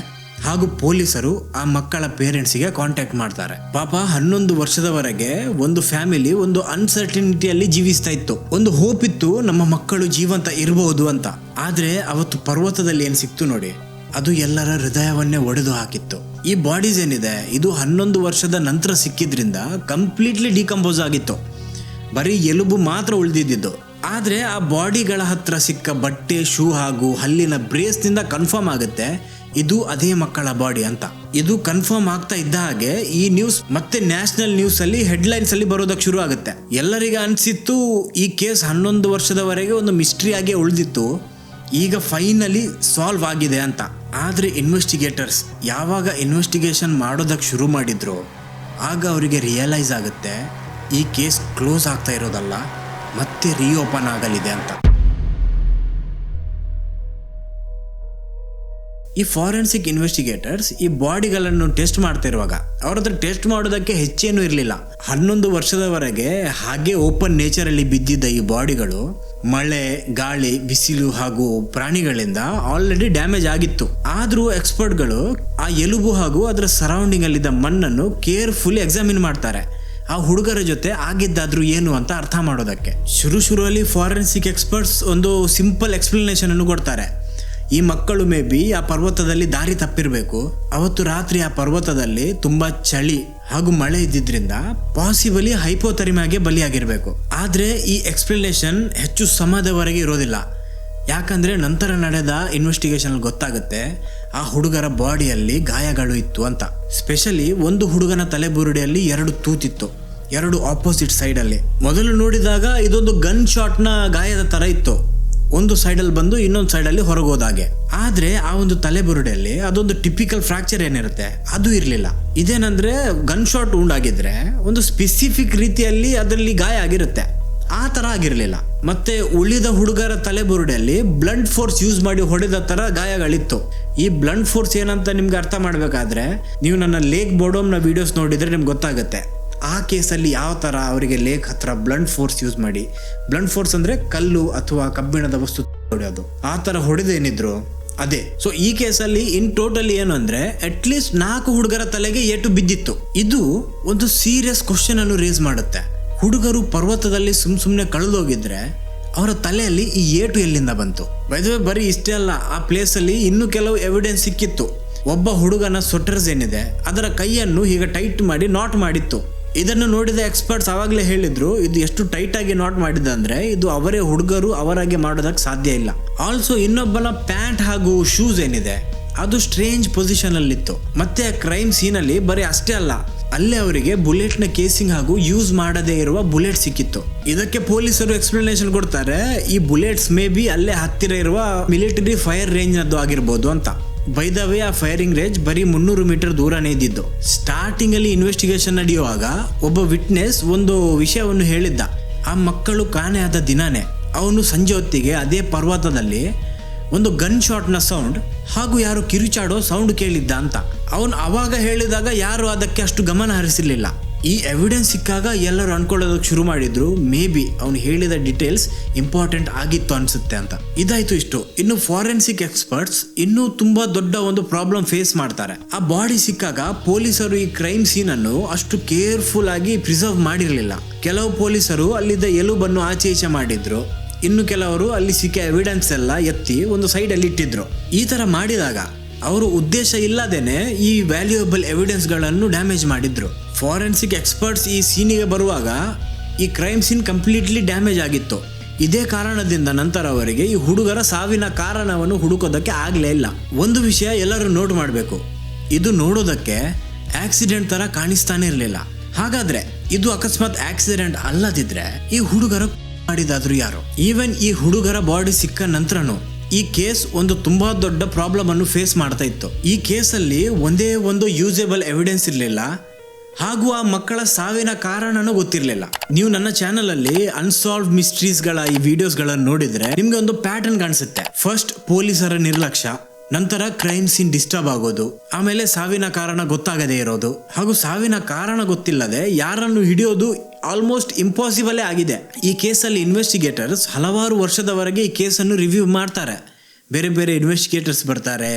ಹಾಗೂ ಪೊಲೀಸರು ಆ ಮಕ್ಕಳ ಪೇರೆಂಟ್ಸಿಗೆ ಕಾಂಟ್ಯಾಕ್ಟ್ ಮಾಡ್ತಾರೆ. ಪಾಪ 11 ವರ್ಷದವರೆಗೆ ಒಂದು ಫ್ಯಾಮಿಲಿ ಒಂದು ಅನ್ಸರ್ಟಿನಿಟಿಯಲ್ಲಿ ಜೀವಿಸ್ತಾ ಇತ್ತು. ಒಂದು ಹೋಪ್ ಇತ್ತು ನಮ್ಮ ಮಕ್ಕಳು ಜೀವಂತ ಇರಬಹುದು ಅಂತ. ಆದ್ರೆ ಅವತ್ತು ಪರ್ವತದಲ್ಲಿ ಏನ್ ಸಿಕ್ತು ನೋಡಿ, ಅದು ಎಲ್ಲರ ಹೃದಯವನ್ನೇ ಒಡೆದು ಹಾಕಿತ್ತು. ಈ ಬಾಡೀಸ್ ಏನಿದೆ ಇದು 11 ವರ್ಷದ ನಂತರ ಸಿಕ್ಕಿದ್ರಿಂದ ಕಂಪ್ಲೀಟ್ಲಿ ಡಿಕಂಪೋಸ್ ಆಗಿತ್ತು. ಬರೀ ಎಲುಬು ಮಾತ್ರ ಉಳಿದಿದ್ದು. ಆದ್ರೆ ಆ ಬಾಡಿಗಳ ಹತ್ರ ಸಿಕ್ಕ ಬಟ್ಟೆ, ಶೂ ಹಾಗೂ ಹಲ್ಲಿನ ಬ್ರೇಸ್ ನಿಂದ ಕನ್ಫರ್ಮ್ ಆಗುತ್ತೆ ಇದು ಅದೇ ಮಕ್ಕಳ ಬಾಡಿ ಅಂತ. ಇದು ಕನ್ಫರ್ಮ್ ಆಗ್ತಾ ಇದ್ದ ಹಾಗೆ ಈ ನ್ಯೂಸ್ ಮತ್ತೆ ನ್ಯಾಷನಲ್ ನ್ಯೂಸ್ ಅಲ್ಲಿ ಹೆಡ್ಲೈನ್ಸ್ ಅಲ್ಲಿ ಬರೋದಕ್ಕೆ ಶುರು ಆಗುತ್ತೆ. ಎಲ್ಲರಿಗೆ ಅನ್ಸಿತ್ತು ಈ ಕೇಸ್ 11 ವರ್ಷದವರೆಗೆ ಒಂದು ಮಿಸ್ಟ್ರಿ ಆಗಿ ಉಳಿದಿತ್ತು, ಈಗ ಫೈನಲಿ ಸಾಲ್ವ್ ಆಗಿದೆ ಅಂತ. ಆದ್ರೆ ಇನ್ವೆಸ್ಟಿಗೇಟರ್ಸ್ ಯಾವಾಗ ಇನ್ವೆಸ್ಟಿಗೇಷನ್ ಮಾಡೋದಕ್ಕೆ ಶುರು ಮಾಡಿದ್ರು ಆಗ ಅವರಿಗೆ ರಿಯಲೈಸ್ ಆಗುತ್ತೆ ಈ ಕೇಸ್ ಕ್ಲೋಸ್ ಆಗ್ತಾ ಇರೋದಲ್ಲ, ಮತ್ತೆ ರೀಓಪನ್ ಆಗಲಿದೆ ಅಂತ. ಈ ಫಾರೆನ್ಸಿಕ್ ಇನ್ವೆಸ್ಟಿಗೇಟರ್ಸ್ ಈ ಬಾಡಿಗಳನ್ನು ಟೆಸ್ಟ್ ಮಾಡ್ತಿರುವಾಗ ಅವ್ರ ಹತ್ರ ಟೆಸ್ಟ್ ಮಾಡೋದಕ್ಕೆ ಹೆಚ್ಚೇನು ಇರಲಿಲ್ಲ. 11 ವರ್ಷದವರೆಗೆ ಹಾಗೆ ಓಪನ್ ನೇಚರ್ ಅಲ್ಲಿ ಬಿದ್ದಿದ್ದ ಈ ಬಾಡಿಗಳು ಮಳೆ, ಗಾಳಿ, ಬಿಸಿಲು ಹಾಗೂ ಪ್ರಾಣಿಗಳಿಂದ ಆಲ್ರೆಡಿ ಡ್ಯಾಮೇಜ್ ಆಗಿತ್ತು. ಆದ್ರೂ ಎಕ್ಸ್ಪರ್ಟ್ಗಳು ಆ ಎಲುಬು ಹಾಗೂ ಅದರ ಸರೌಂಡಿಂಗ್ ಅಲ್ಲಿದ್ದ ಮಣ್ಣನ್ನು ಕೇರ್ಫುಲಿ ಎಕ್ಸಾಮಿನ್ ಮಾಡ್ತಾರೆ, ಆ ಹುಡುಗರ ಜೊತೆ ಆಗಿದ್ದಾದ್ರೂ ಏನು ಅಂತ ಅರ್ಥ ಮಾಡೋದಕ್ಕೆ. ಶುರುವಲ್ಲಿ ಫಾರೆನ್ಸಿಕ್ ಎಕ್ಸ್ಪರ್ಟ್ಸ್ ಒಂದು ಸಿಂಪಲ್ ಎಕ್ಸ್ಪ್ಲನೇಷನ್ ಅನ್ನು ಕೊಡ್ತಾರೆ. ಈ ಮಕ್ಕಳು ಮೇ ಬಿ ಆ ಪರ್ವತದಲ್ಲಿ ದಾರಿ ತಪ್ಪಿರ್ಬೇಕು, ಅವತ್ತು ರಾತ್ರಿ ಆ ಪರ್ವತದಲ್ಲಿ ತುಂಬಾ ಚಳಿ ಹಾಗೂ ಮಳೆ ಇದ್ದಿದ್ರಿಂದ ಪಾಸಿಬಲಿ ಹೈಪೋಥರ್ಮಿಯಾಗೆ ಬಲಿಯಾಗಿರ್ಬೇಕು. ಆದ್ರೆ ಈ ಎಕ್ಸ್ಪ್ಲನೇಷನ್ ಹೆಚ್ಚು ಸಮಯದವರೆಗೆ ಇರೋದಿಲ್ಲ, ಯಾಕಂದ್ರೆ ನಂತರ ನಡೆದ ಇನ್ವೆಸ್ಟಿಗೇಷನ್ ಗೊತ್ತಾಗುತ್ತೆ ಆ ಹುಡುಗರ ಬಾಡಿಯಲ್ಲಿ ಗಾಯಗಳು ಇತ್ತು ಅಂತ. ಸ್ಪೆಷಲಿ ಒಂದು ಹುಡುಗನ ತಲೆಬುರುಡೆಯಲ್ಲಿ 2 ತೂತಿತ್ತು, 2 ಆಪೋಸಿಟ್ ಸೈಡ್ ಅಲ್ಲಿ. ಮೊದಲು ನೋಡಿದಾಗ ಇದೊಂದು ಗನ್ ಶಾಟ್ ನ ಗಾಯದ ತರ ಇತ್ತು, ಒಂದು ಸೈಡಲ್ಲಿ ಬಂದು ಇನ್ನೊಂದು ಸೈಡಲ್ಲಿ ಹೊರಗೋದಾಗೆ. ಆದ್ರೆ ಆ ಒಂದು ತಲೆಬುರುಡೆಯಲ್ಲಿ ಅದೊಂದು ಟಿಪಿಕಲ್ ಫ್ರಾಕ್ಚರ್ ಏನಿರುತ್ತೆ ಅದು ಇರಲಿಲ್ಲ. ಇದೇನಂದ್ರೆ ಗನ್ ಶಾಟ್ ಉಂಡಾಗಿದ್ರೆ ಒಂದು ಸ್ಪೆಸಿಫಿಕ್ ರೀತಿಯಲ್ಲಿ ಅದರಲ್ಲಿ ಗಾಯ ಆಗಿರುತ್ತೆ, ಆ ತರ ಆಗಿರ್ಲಿಲ್ಲ. ಮತ್ತೆ ಉಳಿದ ಹುಡುಗರ ತಲೆಬುರುಡೆಯಲ್ಲಿ ಬ್ಲಂಟ್ ಫೋರ್ಸ್ ಯೂಸ್ ಮಾಡಿ ಹೊಡೆದ ತರ ಗಾಯಗಳಿತ್ತು. ಈ ಬ್ಲಂಟ್ ಫೋರ್ಸ್ ಏನಂತ ನಿಮ್ಗೆ ಅರ್ಥ ಮಾಡ್ಬೇಕಾದ್ರೆ ನೀವು ನನ್ನ ಲೇಕ್ ಬೋಡೋಮ್ನ ವಿಡಿಯೋಸ್ ನೋಡಿದ್ರೆ ನಿಮ್ಗೆ ಗೊತ್ತಾಗುತ್ತೆ. ಆ ಕೇಸಲ್ಲಿ ಯಾವ ತರ ಅವರಿಗೆ ಲೇಕ್ ಹತ್ರ ಬ್ಲಂಟ್ ಫೋರ್ಸ್ ಯೂಸ್ ಮಾಡಿ, ಬ್ಲಂಟ್ ಫೋರ್ಸ್ ಅಂದ್ರೆ ಕಲ್ಲು ಅಥವಾ ಕಬ್ಬಿಣದ ವಸ್ತು ಹೊಡೆಯೋದು, ಆ ತರ ಹೊಡೆದೇನಿದ್ರು ಅದೇ. ಸೊ ಈ ಕೇಸಲ್ಲಿ ಇನ್ ಟೋಟಲ್ ಏನು ಅಂದ್ರೆ ಅಟ್ಲೀಸ್ಟ್ 4 ಹುಡುಗರ ತಲೆಗೆ ಏಟು ಬಿದ್ದಿತ್ತು. ಇದು ಒಂದು ಸೀರಿಯಸ್ ಕ್ವಶನ್ ಅನ್ನು ರೇಸ್ ಮಾಡುತ್ತೆ. ಹುಡುಗರು ಪರ್ವತದಲ್ಲಿ ಸುಮ್ನೆ ಕಳೆದೋಗಿದ್ರೆ ಅವರ ತಲೆಯಲ್ಲಿ ಈ ಏಟು ಎಲ್ಲಿಂದ ಬಂತು? ಬರೀ ಇಷ್ಟೇ ಅಲ್ಲ, ಆ ಪ್ಲೇಸ್ ಅಲ್ಲಿ ಇನ್ನೂ ಕೆಲವು ಎವಿಡೆನ್ಸ್ ಸಿಕ್ಕಿತ್ತು. ಒಬ್ಬ ಹುಡುಗನ ಸ್ವೆಟರ್ಸ್ ಏನಿದೆ ಅದರ ಕೈಯನ್ನು ಹೀಗೆ ಟೈಟ್ ಮಾಡಿ ನಾಟ್ ಮಾಡಿತ್ತು. ಇದನ್ನು ನೋಡಿದ ಎಕ್ಸ್ಪರ್ಟ್ಸ್ ಆವಾಗಲೇ ಹೇಳಿದ್ರು ಇದು ಎಷ್ಟು ಟೈಟ್ ಆಗಿ ನಾಟ್ ಮಾಡಿದ ಅಂದ್ರೆ ಇದು ಅವರೇ ಹುಡುಗರು ಅವರಾಗೆ ಮಾಡೋದಕ್ಕೆ ಸಾಧ್ಯ ಇಲ್ಲ. ಆಲ್ಸೋ ಇನ್ನೊಬ್ಬನ ಪ್ಯಾಂಟ್ ಹಾಗೂ ಶೂಸ್ ಏನಿದೆ ಅದು ಸ್ಟ್ರೇಂಜ್ ಪೊಸಿಷನ್ ಅಲ್ಲಿತ್ತು. ಮತ್ತೆ ಕ್ರೈಮ್ ಸೀನ್ ಅಲ್ಲಿ ಬರೀ ಅಷ್ಟೇ ಅಲ್ಲ, ಅಲ್ಲೇ ಅವರಿಗೆ ಬುಲೆಟ್ ನ ಕೇಸಿಂಗ್ ಹಾಗೂ ಯೂಸ್ ಮಾಡದೇ ಇರುವ ಬುಲೆಟ್ ಸಿಕ್ಕಿತ್ತು. ಇದಕ್ಕೆ ಪೊಲೀಸರು ಎಕ್ಸ್ಪ್ಲನೇಷನ್ ಕೊಡ್ತಾರೆ, ಈ ಬುಲೆಟ್ಸ್ ಮೇ ಬಿ ಅಲ್ಲೇ ಹತ್ತಿರ ಇರುವ ಮಿಲಿಟರಿ ಫೈರ್ ರೇಂಜ್ ನದ್ದು ಆಗಿರ್ಬೋದು ಅಂತ. ಬೈ ದ ವೇ ಆ ಫೈರಿಂಗ್ ರೇಂಜ್ ಬರೀ 300 ಮೀಟರ್ ದೂರನೇ ಇದ್ದಿದ್ದು. ಸ್ಟಾರ್ಟಿಂಗ್ ಅಲ್ಲಿ ಇನ್ವೆಸ್ಟಿಗೇಷನ್ ನಡೆಯುವಾಗ ಒಬ್ಬ ವಿಟ್ನೆಸ್ ಒಂದು ವಿಷಯವನ್ನು ಹೇಳಿದ್ದ. ಆ ಮಕ್ಕಳು ಕಾಣೆಯಾದ ದಿನಾನೇ ಅವನು ಸಂಜೆ ಹೊತ್ತಿಗೆ ಅದೇ ಪರ್ವತದಲ್ಲಿ ಒಂದು ಗನ್ ಶಾಟ್ ನ ಸೌಂಡ್ ಹಾಗೂ ಯಾರು ಕಿರುಚಾಡೋ ಸೌಂಡ್ ಕೇಳಿದ್ದ ಅಂತ. ಅವನು ಅವಾಗ ಹೇಳಿದಾಗ ಯಾರು ಅದಕ್ಕೆ ಅಷ್ಟು ಗಮನ ಹರಿಸಿರ್ಲಿಲ್ಲ. ಈ ಎವಿಡೆನ್ಸ್ ಸಿಕ್ಕಾಗ ಎಲ್ಲರೂ ಅನ್ಕೊಳ್ಳೋದಕ್ಕೆ ಶುರು ಮಾಡಿದ್ರು, ಮೇ ಬಿ ಅವನು ಹೇಳಿದ ಡೀಟೇಲ್ಸ್ ಇಂಪಾರ್ಟೆಂಟ್ ಆಗಿತ್ತು ಅನ್ಸುತ್ತೆ ಅಂತ. ಇದಾಯ್ತು ಇಷ್ಟು. ಇನ್ನು ಫಾರೆನ್ಸಿಕ್ ಎಕ್ಸ್ಪರ್ಟ್ಸ್ ಇನ್ನೂ ತುಂಬಾ ದೊಡ್ಡ ಒಂದು ಪ್ರಾಬ್ಲಮ್ ಫೇಸ್ ಮಾಡ್ತಾರೆ. ಆ ಬಾಡಿ ಸಿಕ್ಕಾಗ ಪೊಲೀಸರು ಈ ಕ್ರೈಮ್ ಸೀನ್ ಅನ್ನು ಅಷ್ಟು ಕೇರ್ಫುಲ್ ಆಗಿ ಪ್ರಿಸರ್ವ್ ಮಾಡಿರ್ಲಿಲ್ಲ. ಕೆಲವು ಪೊಲೀಸರು ಅಲ್ಲಿದ್ದ ಎಲುಬನ್ನು ಆಚೆ ಈಚೆ ಮಾಡಿದ್ರು, ಇನ್ನು ಕೆಲವರು ಅಲ್ಲಿ ಸಿಕ್ಕ ಎವಿಡೆನ್ಸ್ ಎಲ್ಲ ಎತ್ತಿ ಒಂದು ಸೈಡ್ ಅಲ್ಲಿ ಇಟ್ಟಿದ್ರು. ಈ ತರ ಮಾಡಿದಾಗ ಅವರು ಉದ್ದೇಶ ಇಲ್ಲದೇನೆ ಈ ವ್ಯಾಲ್ಯೂಯಬಲ್ ಎವಿಡೆನ್ಸ್ ಗಳನ್ನು ಡ್ಯಾಮೇಜ್ ಮಾಡಿದ್ರು. ಫಾರೆನ್ಸಿಕ್ ಎಕ್ಸ್ಪರ್ಟ್ಸ್ ಈ ಸೀನಿಗೆ ಬರುವಾಗ ಈ ಕ್ರೈಮ್ ಸೀನ್ ಕಂಪ್ಲೀಟ್ಲಿ ಡ್ಯಾಮೇಜ್ ಆಗಿತ್ತು. ಇದೇ ಕಾರಣದಿಂದ ನಂತರ ಅವರಿಗೆ ಈ ಹುಡುಗರ ಸಾವಿನ ಕಾರಣವನ್ನು ಹುಡುಕೋದಕ್ಕೆ ಆಗ್ಲೇ ಇಲ್ಲ. ಒಂದು ವಿಷಯ ಎಲ್ಲರೂ ನೋಟ್ ಮಾಡಬೇಕು, ಇದು ನೋಡೋದಕ್ಕೆ ಆಕ್ಸಿಡೆಂಟ್ ತರ ಕಾಣಿಸ್ತಾನೆ ಇರಲಿಲ್ಲ. ಹಾಗಾದ್ರೆ ಇದು ಅಕಸ್ಮಾತ್ ಆಕ್ಸಿಡೆಂಟ್ ಅಲ್ಲದಿದ್ರೆ ಈ ಹುಡುಗರ ಮಾಡಿದಾದ್ರು ಯಾರು? ಈವನ್ ಈ ಹುಡುಗರ ಬಾಡಿ ಸಿಕ್ಕ ನಂತರನು ಈ ಕೇಸ್ ಒಂದು ತುಂಬಾ ದೊಡ್ಡ ಪ್ರಾಬ್ಲಮ್ ಅನ್ನು ಫೇಸ್ ಮಾಡ್ತಾ ಇತ್ತು. ಈ ಕೇಸಲ್ಲಿ ಒಂದೇ ಒಂದು ಯೂಸೇಬಲ್ ಎವಿಡೆನ್ಸ್ ಇರಲಿಲ್ಲ ಹಾಗೂ ಆ ಮಕ್ಕಳ ಸಾವಿನ ಕಾರಣನೂ ಗೊತ್ತಿರಲಿಲ್ಲ. ನೀವು ನನ್ನ ಚಾನಲ್ ಅಲ್ಲಿ ಅನ್ಸಾಲ್ವ್ಡ್ ಮಿಸ್ಟ್ರೀಸ್ ಗಳ ಈ ವಿಡಿಯೋಸ್ ಗಳನ್ನು ನೋಡಿದ್ರೆ ನಿಮ್ಗೆ ಒಂದು ಪ್ಯಾಟರ್ನ್ ಕಾಣಿಸುತ್ತೆ. ಫಸ್ಟ್ ಪೊಲೀಸರ ನಿರ್ಲಕ್ಷ್ಯ, ನಂತರ ಕ್ರೈಮ್ ಸೀನ್ ಡಿಸ್ಟರ್ಬ್ ಆಗೋದು, ಆಮೇಲೆ ಸಾವಿನ ಕಾರಣ ಗೊತ್ತಾಗದೇ ಇರೋದು, ಹಾಗೂ ಸಾವಿನ ಕಾರಣ ಗೊತ್ತಿಲ್ಲದೆ ಯಾರನ್ನು ಹಿಡಿಯೋದು ಆಲ್ಮೋಸ್ಟ್ ಇಂಪಾಸಿಬಲ್ ಆಗಿದೆ. ಈ ಕೇಸಲ್ಲಿ ಇನ್ವೆಸ್ಟಿಗೇಟರ್ಸ್ ಹಲವಾರು ವರ್ಷದವರೆಗೆ ಈ ಕೇಸನ್ನು ರಿವ್ಯೂ ಮಾಡ್ತಾರೆ. ಬೇರೆ ಬೇರೆ ಇನ್ವೆಸ್ಟಿಗೇಟರ್ಸ್ ಬರ್ತಾರೆ,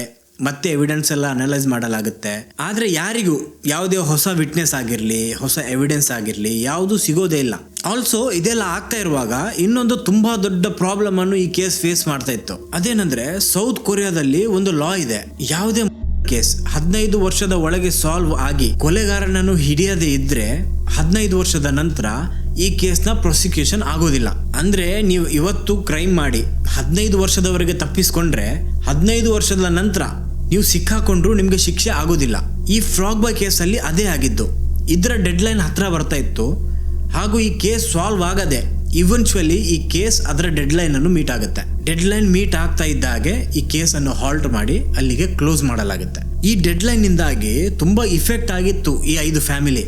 ಮತ್ತೆ ಎವಿಡೆನ್ಸ್ ಎಲ್ಲ ಅನಲೈಸ್ ಮಾಡಲಾಗುತ್ತೆ. ಆದ್ರೆ ಯಾರಿಗೂ ಯಾವುದೇ ಹೊಸ ವಿಟ್ನೆಸ್ ಆಗಿರ್ಲಿ, ಹೊಸ ಎವಿಡೆನ್ಸ್ ಆಗಿರ್ಲಿ ಯಾವುದು ಸಿಗೋದೇ ಇಲ್ಲ. ಆಲ್ಸೋ ಇದೆಲ್ಲ ಆಗ್ತಾ ಇರುವಾಗ ಇನ್ನೊಂದು ತುಂಬಾ ದೊಡ್ಡ ಪ್ರಾಬ್ಲಮ್ ಅನ್ನು ಈ ಕೇಸ್ ಫೇಸ್ ಮಾಡ್ತಾ ಇತ್ತು. ಅದೇನಂದ್ರೆ ಸೌತ್ ಕೊರಿಯಾದಲ್ಲಿ ಒಂದು ಲಾ ಇದೆ, ಯಾವುದೇ ಕೇಸ್ 15 ವರ್ಷದ ಒಳಗೆ ಸಾಲ್ವ್ ಆಗಿ ಕೊಲೆಗಾರನನ್ನು ಹಿಡಿಯದೇ ಇದ್ರೆ 15 ವರ್ಷದ ನಂತರ ಈ ಕೇಸ್ನ ಪ್ರಾಸಿಕ್ಯೂಷನ್ ಆಗೋದಿಲ್ಲ. ಅಂದ್ರೆ ನೀವು ಇವತ್ತು ಕ್ರೈಮ್ ಮಾಡಿ 15 ವರ್ಷದವರೆಗೆ ತಪ್ಪಿಸ್ಕೊಂಡ್ರೆ 15 ವರ್ಷದ ನಂತರ ನೀವು ಸಿಕ್ಕಾಕೊಂಡ್ರು ನಿಮ್ಗೆ ಶಿಕ್ಷೆ ಆಗೋದಿಲ್ಲ. ಈ ಫ್ರಾಗ್ ಬಾಯ್ ಕೇಸಲ್ಲಿ ಅದೇ ಆಗಿದ್ದು. ಇದರ ಡೆಡ್ ಲೈನ್ ಹತ್ರ ಬರ್ತಾ ಇತ್ತು ಹಾಗೂ ಈ ಕೇಸ್ ಸಾಲ್ವ್ ಆಗದೆ ಇವೆಂಚುವಲಿ ಈ ಕೇಸ್ ಅದರ ಡೆಡ್ ಲೈನ್ ಅನ್ನು ಮೀಟ್ ಆಗುತ್ತೆ. ಡೆಡ್ ಲೈನ್ ಮೀಟ್ ಆಗ್ತಾ ಇದ್ದ ಹಾಗೆ ಈ ಕೇಸ್ ಅನ್ನು ಹಾಲ್ಟ್ ಮಾಡಿ ಅಲ್ಲಿಗೆ ಕ್ಲೋಸ್ ಮಾಡಲಾಗುತ್ತೆ. ಈ ಡೆಡ್ ಲೈನ್ ಇಂದಾಗಿ ತುಂಬಾ ಇಫೆಕ್ಟ್ ಆಗಿತ್ತು ಈ 5 ಫ್ಯಾಮಿಲಿ.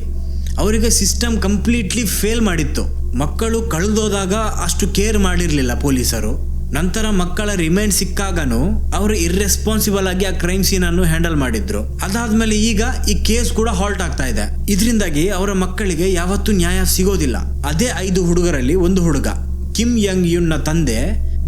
ಅವರಿಗೆ ಸಿಸ್ಟಮ್ ಕಂಪ್ಲೀಟ್ಲಿ ಫೇಲ್ ಮಾಡಿತ್ತು. ಮಕ್ಕಳು ಕಳೆದೋದಾಗ ಅಷ್ಟು ಕೇರ್ ಮಾಡಿರಲಿಲ್ಲ ಪೊಲೀಸರು. ನಂತರ ಮಕ್ಕಳ ರಿಮೈಂಡ್ ಸಿಕ್ಕಾಗನು ಅವರು ಇರ್ರೆಸ್ಪಾನ್ಸಿಬಲ್ ಆಗಿ ಆ ಕ್ರೈಮ್ ಸೀನ್ ಅನ್ನು ಹ್ಯಾಂಡಲ್ ಮಾಡಿದ್ರು. ಅದಾದ್ಮೇಲೆ ಈಗ ಈ ಕೇಸ್ ಕೂಡ ಹಾಲ್ಟ್ ಆಗ್ತಾ ಇದೆ. ಇದರಿಂದಾಗಿ ಅವರ ಮಕ್ಕಳಿಗೆ ಯಾವತ್ತೂ ನ್ಯಾಯ ಸಿಗೋದಿಲ್ಲ. ಅದೇ 5 ಹುಡುಗರಲ್ಲಿ ಒಂದು ಹುಡುಗ ಕಿಮ್ ಯಂಗ್ ಯುನ್ ನ ತಂದೆ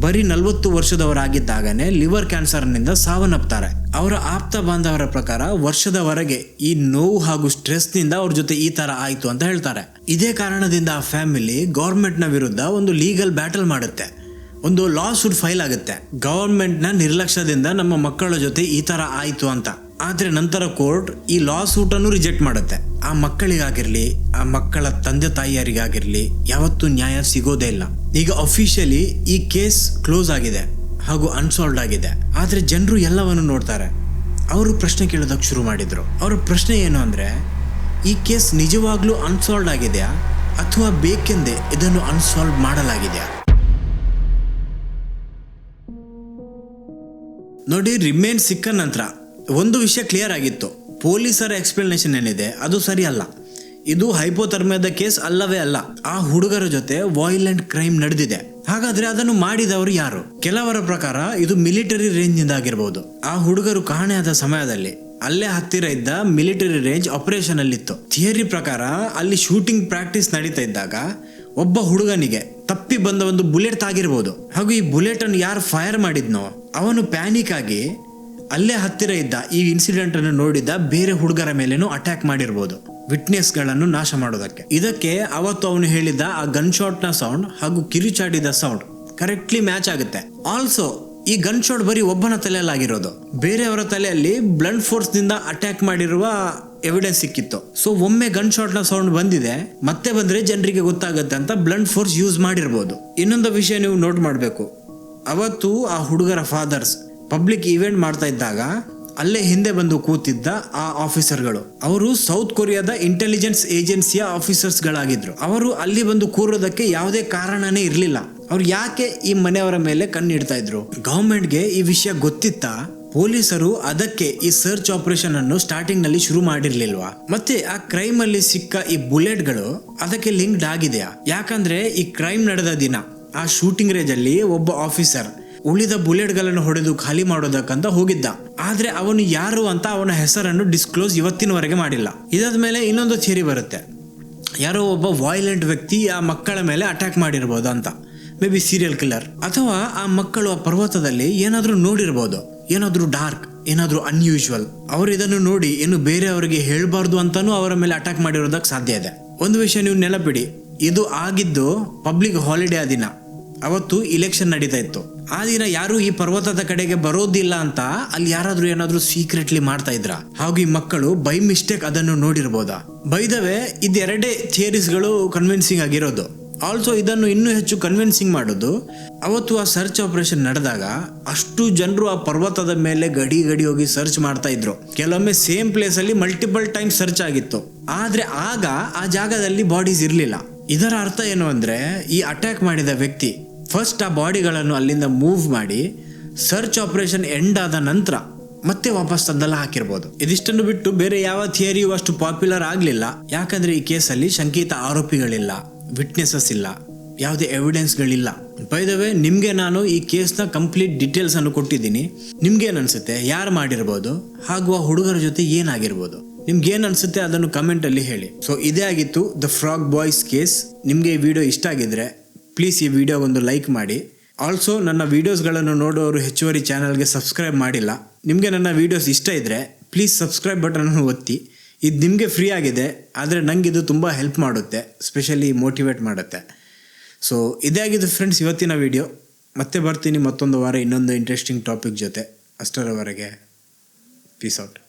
ಬರೀ 40 ವರ್ಷದವರಾಗಿದ್ದಾಗನೇ ಲಿವರ್ ಕ್ಯಾನ್ಸರ್ನಿಂದ ಸಾವನ್ನಪ್ತಾರೆ. ಅವರ ಆಪ್ತ ಬಾಂಧವರ ಪ್ರಕಾರ ವರ್ಷದವರೆಗೆ ಈ ನೋವು ಹಾಗೂ ಸ್ಟ್ರೆಸ್ ನಿಂದ ಅವ್ರ ಜೊತೆ ಈ ತರ ಆಯ್ತು ಅಂತ ಹೇಳ್ತಾರೆ. ಇದೇ ಕಾರಣದಿಂದ ಆ ಫ್ಯಾಮಿಲಿ ಗವರ್ಮೆಂಟ್ ನ ವಿರುದ್ಧ ಒಂದು ಲೀಗಲ್ ಬ್ಯಾಟಲ್ ಮಾಡುತ್ತೆ. ಒಂದು ಲಾ ಸೂಟ್ ಫೈಲ್ ಆಗುತ್ತೆ, ಗವರ್ಮೆಂಟ್ ನ ನಿರ್ಲಕ್ಷ್ಯದಿಂದ ನಮ್ಮ ಮಕ್ಕಳ ಜೊತೆ ಈ ತರ ಆಯ್ತು ಅಂತ. ಆದ್ರೆ ನಂತರ ಕೋರ್ಟ್ ಈ ಲಾ ಸೂಟ್ ಅನ್ನು ರಿಜೆಕ್ಟ್ ಮಾಡುತ್ತೆ. ಆ ಮಕ್ಕಳಿಗಾಗಿರ್ಲಿ, ಆ ಮಕ್ಕಳ ತಂದೆ ತಾಯಿಯರಿಗಾಗಿರ್ಲಿ ಯಾವತ್ತೂ ನ್ಯಾಯ ಸಿಗೋದೇ ಇಲ್ಲ. ಈಗ ಅಫಿಷಿಯಲಿ ಈ ಕೇಸ್ ಕ್ಲೋಸ್ ಆಗಿದೆ ಹಾಗೂ ಅನ್ಸಾಲ್ವ್ಡ್ ಆಗಿದೆ. ಆದ್ರೆ ಜನರು ಎಲ್ಲವನ್ನು ನೋಡ್ತಾರೆ. ಅವರು ಪ್ರಶ್ನೆ ಕೇಳೋದಕ್ಕೆ ಶುರು ಮಾಡಿದ್ರು. ಅವ್ರ ಪ್ರಶ್ನೆ ಏನು ಅಂದ್ರೆ, ಈ ಕೇಸ್ ನಿಜವಾಗ್ಲೂ ಅನ್ಸಾಲ್ವ್ಡ್ ಆಗಿದೆಯಾ ಅಥವಾ ಬೇಕೆಂದೇ ಇದನ್ನು ಅನ್ಸಾಲ್ವ್ ಮಾಡಲಾಗಿದೆಯಾ? ನೋಡಿ, ರಿಮೇನ್ ಸಿಕ್ಕ ನಂತರ ಒಂದು ವಿಷಯ ಕ್ಲಿಯರ್ ಆಗಿತ್ತು. ಪೊಲೀಸರ ಎಕ್ಸ್ಪ್ಲನೇಷನ್ ಏನಿದೆ ಅದು ಸರಿ ಅಲ್ಲ. ಇದು ಹೈಪೋಥರ್ಮಿಯಾದ ಕೇಸ್ ಅಲ್ಲವೇ ಅಲ್ಲ. ಆ ಹುಡುಗರ ಜೊತೆ ವೈಲೆಂಟ್ ಕ್ರೈಮ್ ನಡೆದಿದೆ. ಹಾಗಾದ್ರೆ ಅದನ್ನು ಮಾಡಿದವರು ಯಾರು? ಕೆಲವರ ಪ್ರಕಾರ ಇದು ಮಿಲಿಟರಿ ರೇಂಜ್ ನಿಂದ ಆಗಿರಬಹುದು. ಆ ಹುಡುಗರು ಕಾಣೆಯಾದ ಸಮಯದಲ್ಲಿ ಅಲ್ಲೇ ಹತ್ತಿರ ಇದ್ದ ಮಿಲಿಟರಿ ರೇಂಜ್ ಆಪರೇಷನ್ ಅಲ್ಲಿತ್ತು. ಥಿಯರಿ ಪ್ರಕಾರ ಅಲ್ಲಿ ಶೂಟಿಂಗ್ ಪ್ರಾಕ್ಟೀಸ್ ನಡೀತಾ ಇದ್ದಾಗ ಒಬ್ಬ ಹುಡುಗನಿಗೆ ತಪ್ಪಿ ಬಂದ ಒಂದು ಬುಲೆಟ್ ತಾಗಿರ್ಬೋದು. ಹಾಗೂ ಈ ಬುಲೆಟ್ ಅನ್ನು ಯಾರು ಫೈರ್ ಮಾಡಿದ್ನೋ ಅವನು ಪ್ಯಾನಿಕ್ ಆಗಿ ಅಲ್ಲೇ ಹತ್ತಿರ ಇದ್ದ ಈ ಇನ್ಸಿಡೆಂಟ್ ಅನ್ನು ನೋಡಿದ್ದ ಬೇರೆ ಹುಡುಗರ ಮೇಲೇನೂ ಅಟ್ಯಾಕ್ ಮಾಡಿರ್ಬೋದು, ವಿಟ್ನೆಸ್ ಗಳನ್ನು ನಾಶ ಮಾಡೋದಕ್ಕೆ. ಇದಕ್ಕೆ ಅವತ್ತು ಅವನು ಹೇಳಿದ್ದ ಆ ಗನ್ ಶಾಟ್ ನ ಸೌಂಡ್ ಹಾಗೂ ಕಿರುಚಾಡಿದ ಸೌಂಡ್ ಕರೆಕ್ಟ್ಲಿ ಮ್ಯಾಚ್ ಆಗುತ್ತೆ. ಆಲ್ಸೋ ಈ ಗನ್ ಶಾಟ್ ಬರೀ ಒಬ್ಬನ ತಲೆಯಲ್ಲಾಗಿರೋದು, ಬೇರೆಯವರ ತಲೆಯಲ್ಲಿ ಬ್ಲಡ್ ಫೋರ್ಸ್ ನಿಂದ ಅಟ್ಯಾಕ್ ಮಾಡಿರುವ ಎವಿಡೆನ್ಸ್ ಸಿಕ್ಕಿತ್ತು. ಸೊ ಒಮ್ಮೆ ಗನ್ ಶಾಟ್ ನ ಸೌಂಡ್ ಬಂದಿದೆ, ಮತ್ತೆ ಬಂದ್ರೆ ಜನರಿಗೆ ಗೊತ್ತಾಗುತ್ತೆ ಅಂತ ಬ್ಲಡ್ ಫೋರ್ಸ್ ಯೂಸ್ ಮಾಡಿರ್ಬೋದು. ಇನ್ನೊಂದು ವಿಷಯ ನೀವು ನೋಟ್ ಮಾಡಬೇಕು, ಅವತ್ತು ಆ ಹುಡುಗರ ಫಾದರ್ಸ್ ಪಬ್ಲಿಕ್ ಇವೆಂಟ್ ಮಾಡ್ತಾ ಇದ್ದಾಗ ಅಲ್ಲೇ ಹಿಂದೆ ಬಂದು ಕೂತಿದ್ದ ಆ ಆಫೀಸರ್ಗಳು ಅವರು ಸೌತ್ ಕೊರಿಯಾದ ಇಂಟೆಲಿಜೆನ್ಸ್ ಏಜೆನ್ಸಿಯ ಆಫೀಸರ್ಸ್ ಗಳಾಗಿದ್ರು. ಅವರು ಅಲ್ಲಿ ಬಂದು ಕೂರೋದಕ್ಕೆ ಯಾವುದೇ ಕಾರಣನೇ ಇರ್ಲಿಲ್ಲ. ಅವ್ರು ಯಾಕೆ ಈ ಮನೆಯವರ ಮೇಲೆ ಕಣ್ಣಿಡ್ತಾ ಇದ್ರು? ಗವರ್ಮೆಂಟ್ಗೆ ಈ ವಿಷಯ ಗೊತ್ತಿತ್ತಾ? ಪೊಲೀಸರು ಅದಕ್ಕೆ ಈ ಸರ್ಚ್ ಆಪರೇಷನ್ ಅನ್ನು ಸ್ಟಾರ್ಟಿಂಗ್ ನಲ್ಲಿ ಶುರು ಮಾಡಿರ್ಲಿಲ್ವಾ? ಮತ್ತೆ ಆ ಕ್ರೈಮ್ ಅಲ್ಲಿ ಸಿಕ್ಕ ಈ ಬುಲೆಟ್ ಗಳು ಅದಕ್ಕೆ ಲಿಂಕ್ಡ್ ಆಗಿದೆಯಾ? ಯಾಕಂದ್ರೆ ಈ ಕ್ರೈಮ್ ನಡೆದ ದಿನ ಆ ಶೂಟಿಂಗ್ ರೇಂಜ್ ಅಲ್ಲಿ ಒಬ್ಬ ಆಫೀಸರ್ ಉಳಿದ ಬುಲೆಟ್ ಗಳನ್ನು ಹೊಡೆದು ಖಾಲಿ ಮಾಡೋದಕ್ಕಂತ ಹೋಗಿದ್ದ. ಆದ್ರೆ ಅವನು ಯಾರು ಅಂತ ಅವನ ಹೆಸರನ್ನು ಡಿಸ್ಕ್ಲೋಸ್ ಇವತ್ತಿನವರೆಗೆ ಮಾಡಿಲ್ಲ. ಇದಾದ್ಮೇಲೆ ಇನ್ನೊಂದು ಥಿಯರಿ ಬರುತ್ತೆ, ಯಾರೋ ಒಬ್ಬ ವೈಲೆಂಟ್ ವ್ಯಕ್ತಿ ಆ ಮಕ್ಕಳ ಮೇಲೆ ಅಟ್ಯಾಕ್ ಮಾಡಿರ್ಬೋದು ಅಂತ. ಮೇ ಬಿ ಸೀರಿಯಲ್ ಕಿಲ್ಲರ್, ಅಥವಾ ಆ ಮಕ್ಕಳು ಆ ಪರ್ವತದಲ್ಲಿ ಏನಾದ್ರೂ ನೋಡಿರ್ಬೋದು, ಏನಾದ್ರೂ ಡಾರ್ಕ್, ಏನಾದ್ರೂ ಅನ್ಯೂಶುವಲ್. ಅವರು ಇದನ್ನು ನೋಡಿ ಇನ್ನು ಬೇರೆಯವರಿಗೆ ಹೇಳ್ಬಾರ್ದು ಅಂತಾನು ಅವರ ಮೇಲೆ ಅಟ್ಯಾಕ್ ಮಾಡಿರೋದಕ್ಕೆ ಸಾಧ್ಯ ಇದೆ. ಒಂದು ವಿಷಯ ನೀವು ನೆನಪಿಡಿ, ಇದು ಆಗಿದ್ದು ಪಬ್ಲಿಕ್ ಹಾಲಿಡೇ ಆ ದಿನ. ಅವತ್ತು ಇಲೆಕ್ಷನ್ ನಡೀತಾ ಇತ್ತು. ಆ ದಿನ ಯಾರು ಈ ಪರ್ವತದ ಕಡೆಗೆ ಬರೋದಿಲ್ಲ ಅಂತ ಅಲ್ಲಿ ಯಾರಾದ್ರೂ ಏನಾದ್ರೂ ಸೀಕ್ರೆಟ್ಲಿ ಮಾಡ್ತಾ ಇದ್ರ? ಹಾಗೂ ಈ ಮಕ್ಕಳು ಬೈ ಮಿಸ್ಟೇಕ್ ಅದನ್ನು ನೋಡಿರ್ಬೋದಾ? ಬೈ ದ ವೇ, ಇದೆರಡೇ ಥಿಯರೀಸ್ಗಳು ಕನ್ವಿನ್ಸಿಂಗ್ ಆಗಿರೋದು. ಆಲ್ಸೋ ಇದನ್ನು ಇನ್ನೂ ಹೆಚ್ಚು ಕನ್ವಿನ್ಸಿಂಗ್ ಮಾಡೋದು, ಅವತ್ತು ಆ ಸರ್ಚ್ ಆಪರೇಷನ್ ನಡೆದಾಗ ಅಷ್ಟು ಜನರು ಆ ಪರ್ವತದ ಮೇಲೆ ಗಡಿ ಹೋಗಿ ಸರ್ಚ್ ಮಾಡ್ತಾ ಇದ್ರು. ಕೆಲವೊಮ್ಮೆ ಸೇಮ್ ಪ್ಲೇಸ್ ಅಲ್ಲಿ ಮಲ್ಟಿಪಲ್ ಟೈಮ್ ಸರ್ಚ್ ಆಗಿತ್ತು. ಆದ್ರೆ ಆಗ ಆ ಜಾಗದಲ್ಲಿ ಬಾಡೀಸ್ ಇರ್ಲಿಲ್ಲ. ಇದರ ಅರ್ಥ ಏನು ಅಂದ್ರೆ, ಈ ಅಟ್ಯಾಕ್ ಮಾಡಿದ ವ್ಯಕ್ತಿ ಫಸ್ಟ್ ಆ ಬಾಡಿಗಳನ್ನು ಅಲ್ಲಿಂದ ಮೂವ್ ಮಾಡಿ ಸರ್ಚ್ ಆಪರೇಷನ್ ಎಂಡ್ ಆದ ನಂತರ ಮತ್ತೆ ವಾಪಸ್ ತಂದೆಲ್ಲ ಹಾಕಿರ್ಬೋದು. ಇದಿಷ್ಟನ್ನು ಬಿಟ್ಟು ಬೇರೆ ಯಾವ ಥಿಯರಿಯೂ ಅಷ್ಟು ಪಾಪ್ಯುಲರ್ ಆಗ್ಲಿಲ್ಲ. ಯಾಕಂದ್ರೆ ಈ ಕೇಸಲ್ಲಿ ಶಂಕಿತ ಆರೋಪಿಗಳಿಲ್ಲ, ವಿಟ್ನೆಸಸ್ ಇಲ್ಲ, ಯಾವುದೇ ಎವಿಡೆನ್ಸ್ಗಳಿಲ್ಲ. ಬೈ ದ ವೇ, ನಿಮ್ಗೆ ನಾನು ಈ ಕೇಸ್ನ ಕಂಪ್ಲೀಟ್ ಡೀಟೇಲ್ಸ್ ಅನ್ನು ಕೊಟ್ಟಿದ್ದೀನಿ. ನಿಮ್ಗೇನ್ ಅನ್ಸುತ್ತೆ, ಯಾರು ಮಾಡಿರ್ಬೋದು ಹಾಗೂ ಆ ಹುಡುಗರ ಜೊತೆ ಏನಾಗಿರ್ಬೋದು? ನಿಮ್ಗೆ ಏನ್ ಅನ್ಸುತ್ತೆ ಅದನ್ನು ಕಮೆಂಟ್ ಅಲ್ಲಿ ಹೇಳಿ. ಸೊ ಇದೇ ಆಗಿತ್ತು ದ ಫ್ರಾಗ್ ಬಾಯ್ಸ್ ಕೇಸ್. ನಿಮ್ಗೆ ಈ ವಿಡಿಯೋ ಇಷ್ಟ ಆಗಿದ್ರೆ ಪ್ಲೀಸ್ ಈ ವಿಡಿಯೋಗೊಂದು ಲೈಕ್ ಮಾಡಿ. ಆಲ್ಸೋ ನನ್ನ ವಿಡಿಯೋಸ್ಗಳನ್ನು ನೋಡೋರು ಹೆಚ್ಚುವರಿ ಚಾನಲ್ಗೆ ಸಬ್ಸ್ಕ್ರೈಬ್ ಮಾಡಿಲ್ಲ. ನಿಮಗೆ ನನ್ನ ವಿಡಿಯೋಸ್ ಇಷ್ಟ ಇದ್ದರೆ ಪ್ಲೀಸ್ ಸಬ್ಸ್ಕ್ರೈಬ್ ಬಟನನ್ನು ಒತ್ತಿ. ಇದು ನಿಮಗೆ ಫ್ರೀ ಆಗಿದೆ, ಆದರೆ ನಂಗೆ ಇದು ತುಂಬ ಹೆಲ್ಪ್ ಮಾಡುತ್ತೆ, ಸ್ಪೆಷಲಿ ಮೋಟಿವೇಟ್ ಮಾಡುತ್ತೆ. ಸೊ ಇದೇ ಆಗಿದೆ ಫ್ರೆಂಡ್ಸ್ ಇವತ್ತಿನ ವಿಡಿಯೋ. ಮತ್ತೆ ಬರ್ತೀನಿ ಮತ್ತೊಂದು ವಾರ ಇನ್ನೊಂದು ಇಂಟ್ರೆಸ್ಟಿಂಗ್ ಟಾಪಿಕ್ ಜೊತೆ. ಅಷ್ಟರವರೆಗೆ ಪೀಸ್ ಔಟ್.